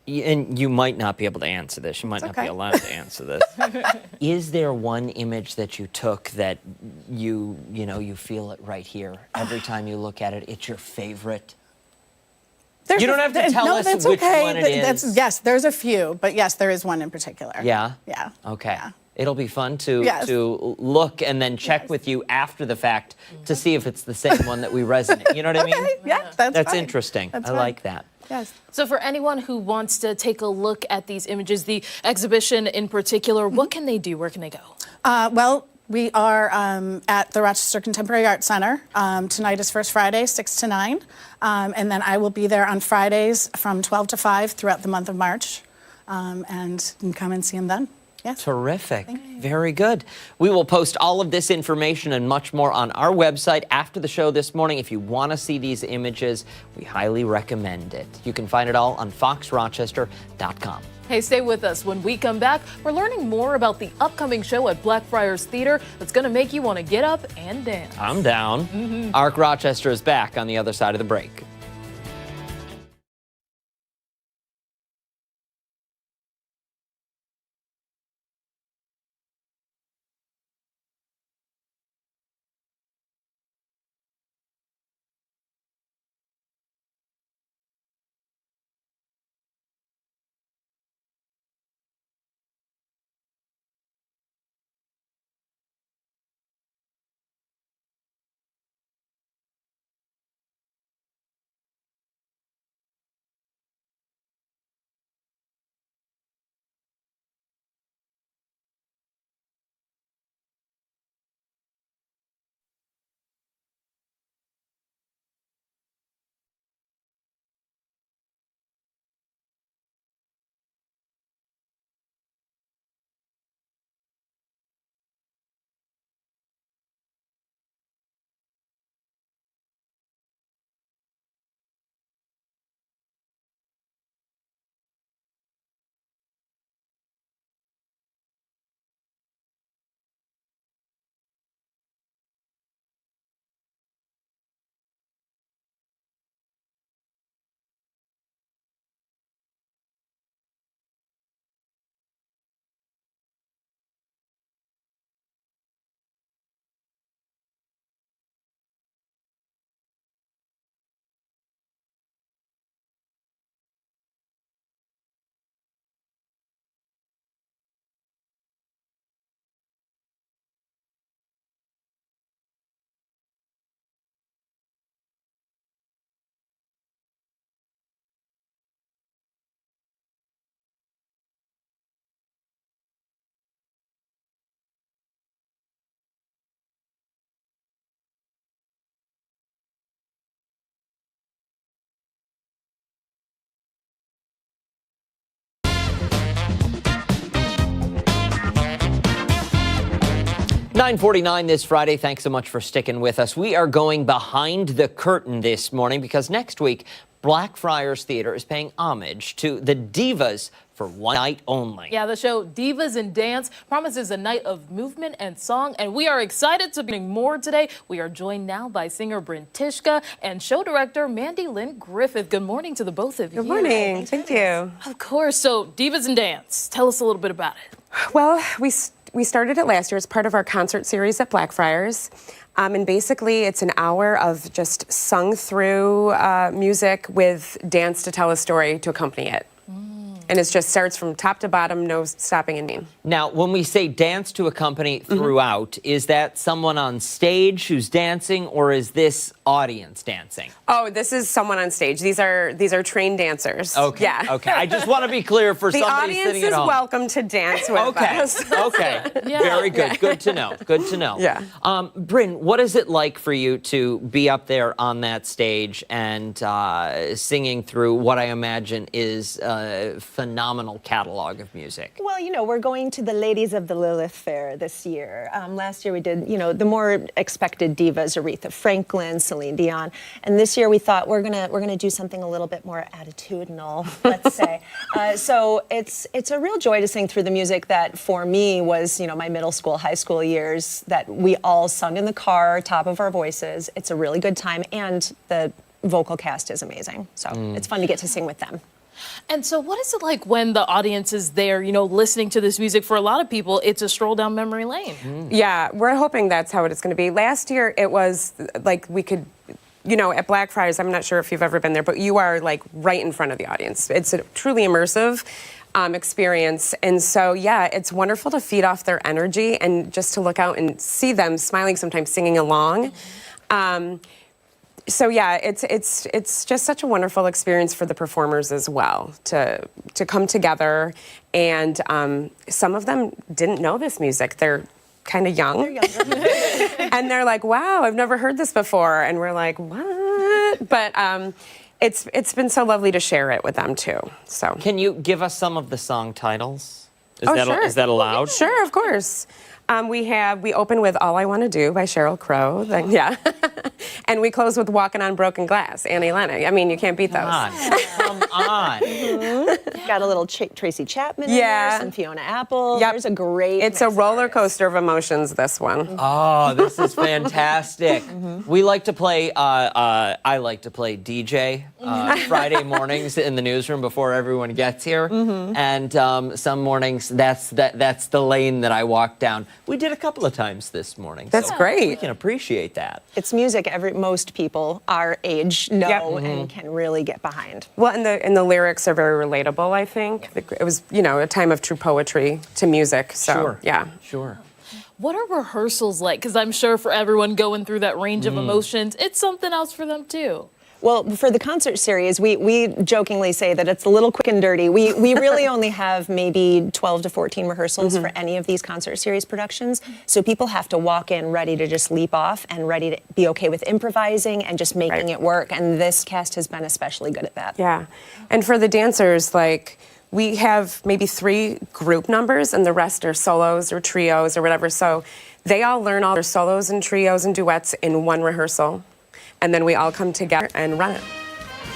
And you might not be able to answer this. You might not be allowed to answer this. Is there one image that you took that you feel it right here? Every time you look at it, it's your favorite? You don't have to tell us which one it is. Yes, there's a few, but yes, there is one in particular. Yeah? Yeah. Okay. Yeah. It'll be fun to look and then check with you after the fact to see if it's the same one that we resonate. You know what I mean? Yeah, that's fine. interesting. That's I like that. Yes. So for anyone who wants to take a look at these images, the exhibition in particular, what can they do? Where can they go? Well, we are at the Rochester Contemporary Art Center. Tonight is First Friday, 6 to 9. And then I will be there on Fridays from 12 to 5 throughout the month of March. And you can come and see them then. Yes. Terrific. Very good. We will post all of this information and much more on our website after the show this morning. If you want to see these images, we highly recommend it. You can find it all on foxrochester.com. Hey, stay with us. When we come back, we're learning more about the upcoming show at Blackfriars Theater that's going to make you want to get up and dance. I'm down. Arc Rochester is back on the other side of the break. $9:49 this Friday. Thanks so much for sticking with us. We are going behind the curtain this morning because next week, Blackfriars Theater is paying homage to the divas for one night only. Yeah, the show Divas and Dance promises a night of movement and song, and we are excited to be doing more today. We are joined now by singer Bryn Tishka and show director Mandy Lynn Griffith. Good morning to the both of you. Good morning. Thank you. Of course. So Divas and Dance, tell us a little bit about it. Well, we started it last year as part of our concert series at Blackfriars. And basically, it's an hour of just sung through music with dance to tell a story to accompany it. And it just starts from top to bottom, no stopping and mean. Now, when we say dance to accompany throughout, is that someone on stage who's dancing, or is this audience dancing? Oh, this is someone on stage. These are trained dancers. Okay. Yeah. Okay. I just want to be clear for somebody sitting at home. The audience is welcome to dance with us. Okay. Yeah. Very good. Yeah. Good to know. Good to know. Yeah. Bryn, what is it like for you to be up there on that stage and singing through what I imagine is phenomenal catalog of music? Well, you know, we're going to the Ladies of the Lilith Fair this year. Last year we did, you know, the more expected divas, Aretha Franklin, Celine Dion, and this year we thought we're gonna do something a little bit more attitudinal, let's say. So it's a real joy to sing through the music that for me was, you know, my middle school, high school years that we all sung in the car, top of our voices. It's a really good time, and the vocal cast is amazing. So it's fun to get to sing with them. And so what is it like when the audience is there, you know, listening to this music? For a lot of people, it's a stroll down memory lane. Yeah, we're hoping that's how it's going to be. Last year, it was like we could, you know, at Blackfriars, I'm not sure if you've ever been there, but you are like right in front of the audience. It's a truly immersive experience. And so, yeah, it's wonderful to feed off their energy and just to look out and see them smiling, sometimes singing along. So yeah, it's just such a wonderful experience for the performers as well to come together, and some of them didn't know this music. They're kind of young, and they're like, "Wow, I've never heard this before," and we're like, "What?" But it's been so lovely to share it with them too. So can you give us some of the song titles? Is that allowed? Sure, of course. We open with All I Want to Do by Sheryl Crow. Then, yeah. And we close with Walking on Broken Glass, Annie Lennox. I mean, you can't beat those. Come on. Got a little Tracy Chapman in there, some Fiona Apple. Yep. There's a great It's a roller coaster of emotions, this one. Oh, this is fantastic. We like to play, I like to play DJ Friday mornings in the newsroom before everyone gets here. And some mornings, that's the lane that I walk down. We did a couple of times this morning. That's great. We can appreciate that. It's music most people our age know and can really get behind. Well, and the lyrics are very relatable, I think. It was, a time of true poetry to music. So, Sure. yeah. Sure. What are rehearsals like? Because I'm sure for everyone going through that range of emotions, it's something else for them too. Well, for the concert series, we jokingly say that it's a little quick and dirty. We really only have maybe 12 to 14 rehearsals for any of these concert series productions. So people have to walk in ready to just leap off and ready to be okay with improvising and just making it work. And this cast has been especially good at that. Yeah. And for the dancers, we have maybe 3 group numbers and the rest are solos or trios or whatever. So they all learn all their solos and trios and duets in one rehearsal. And then we all come together and run it.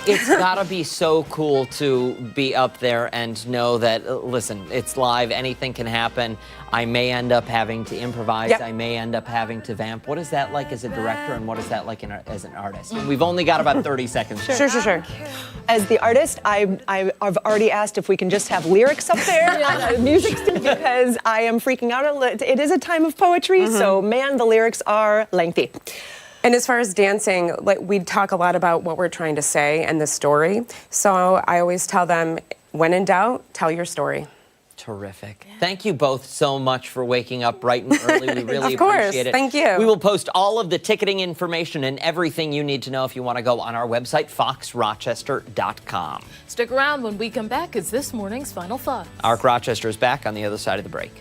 It's gotta be so cool to be up there and know that, listen, it's live, anything can happen. I may end up having to improvise, I may end up having to vamp. What is that like as a director and what is that like as an artist? And we've only got about 30 seconds. Sure. As the artist, I've already asked if we can just have lyrics up there, music, because I am freaking out. It is a time of poetry, so man, the lyrics are lengthy. And as far as dancing, we talk a lot about what we're trying to say and the story. So I always tell them, when in doubt, tell your story. Terrific. Thank you both so much for waking up bright and early. We really Of course. appreciate it. Thank you. We will post all of the ticketing information and everything you need to know if you want to go on our website, foxrochester.com. Stick around when we come back. It's this morning's Final Thoughts. Arc Rochester is back on the other side of the break.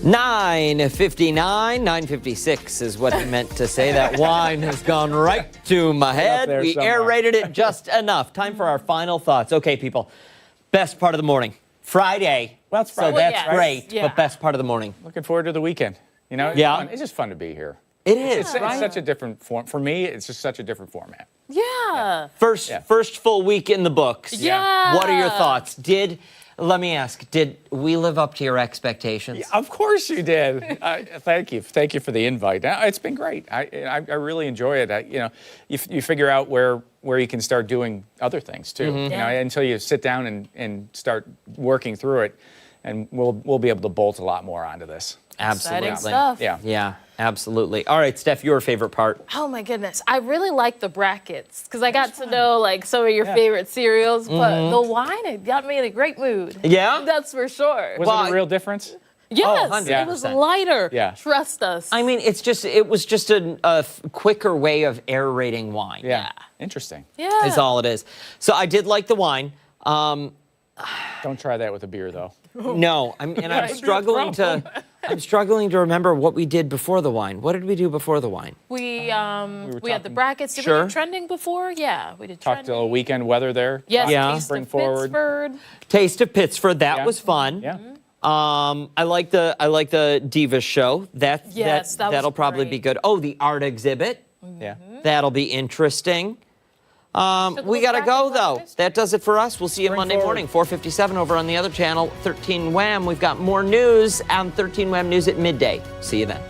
$9.59, $9.56 is what he meant to say. That wine has gone right to my head. We aerated it just enough. Time for our final thoughts. Okay, people, best part of the morning. Friday. Well, it's Friday. So that's great, Yeah. but best part of the morning. Looking forward to the weekend. It's fun. It's just fun to be here. It is. It's such a different form. For me, it's just such a different format. Yeah. First full week in the books. Yeah. What are your thoughts? Did Let me ask, did we live up to your expectations? Of course you did. Thank you. Thank you for the invite. It's been great. I really enjoy it. You figure out where you can start doing other things too. Mhm. You know, until you sit down and start working through it, and we'll be able to bolt a lot more onto this. Absolutely. Exciting stuff. Yeah. Yeah, absolutely. All right, Steph, your favorite part? Oh my goodness, I really like the brackets because I got to know like some of your favorite cereals, but Mhm. the wine, it got me in a great mood. Yeah? That's for sure. Was it a real difference? Yes, 100%. it was lighter. Yeah. Trust us. I mean, it was just a quicker way of aerating wine. Yeah. Interesting. Yeah. Is all it is. So I did like the wine. Don't try that with a beer, though. No, I'm Right. struggling to. I'm struggling to remember what we did before the wine. What did we do before the wine? We had the talking- brackets. Did Sure. we do trending before? Yeah, we did Talked trending. to weekend weather there. Yes, Yeah. Taste Bring of forward. Pittsford. Taste of Pittsford. That Yeah. was fun. Yeah. I like the Divas show. Yes, that was that'll probably be great. good. Oh, the art exhibit. Yeah. That'll be interesting. We look gotta back go at though. Rochester. That does it for us. We'll see you Bring Monday forward. morning, 4:57 over on the other channel, 13 Wham. We've got more news on 13 Wham News at midday. See you then.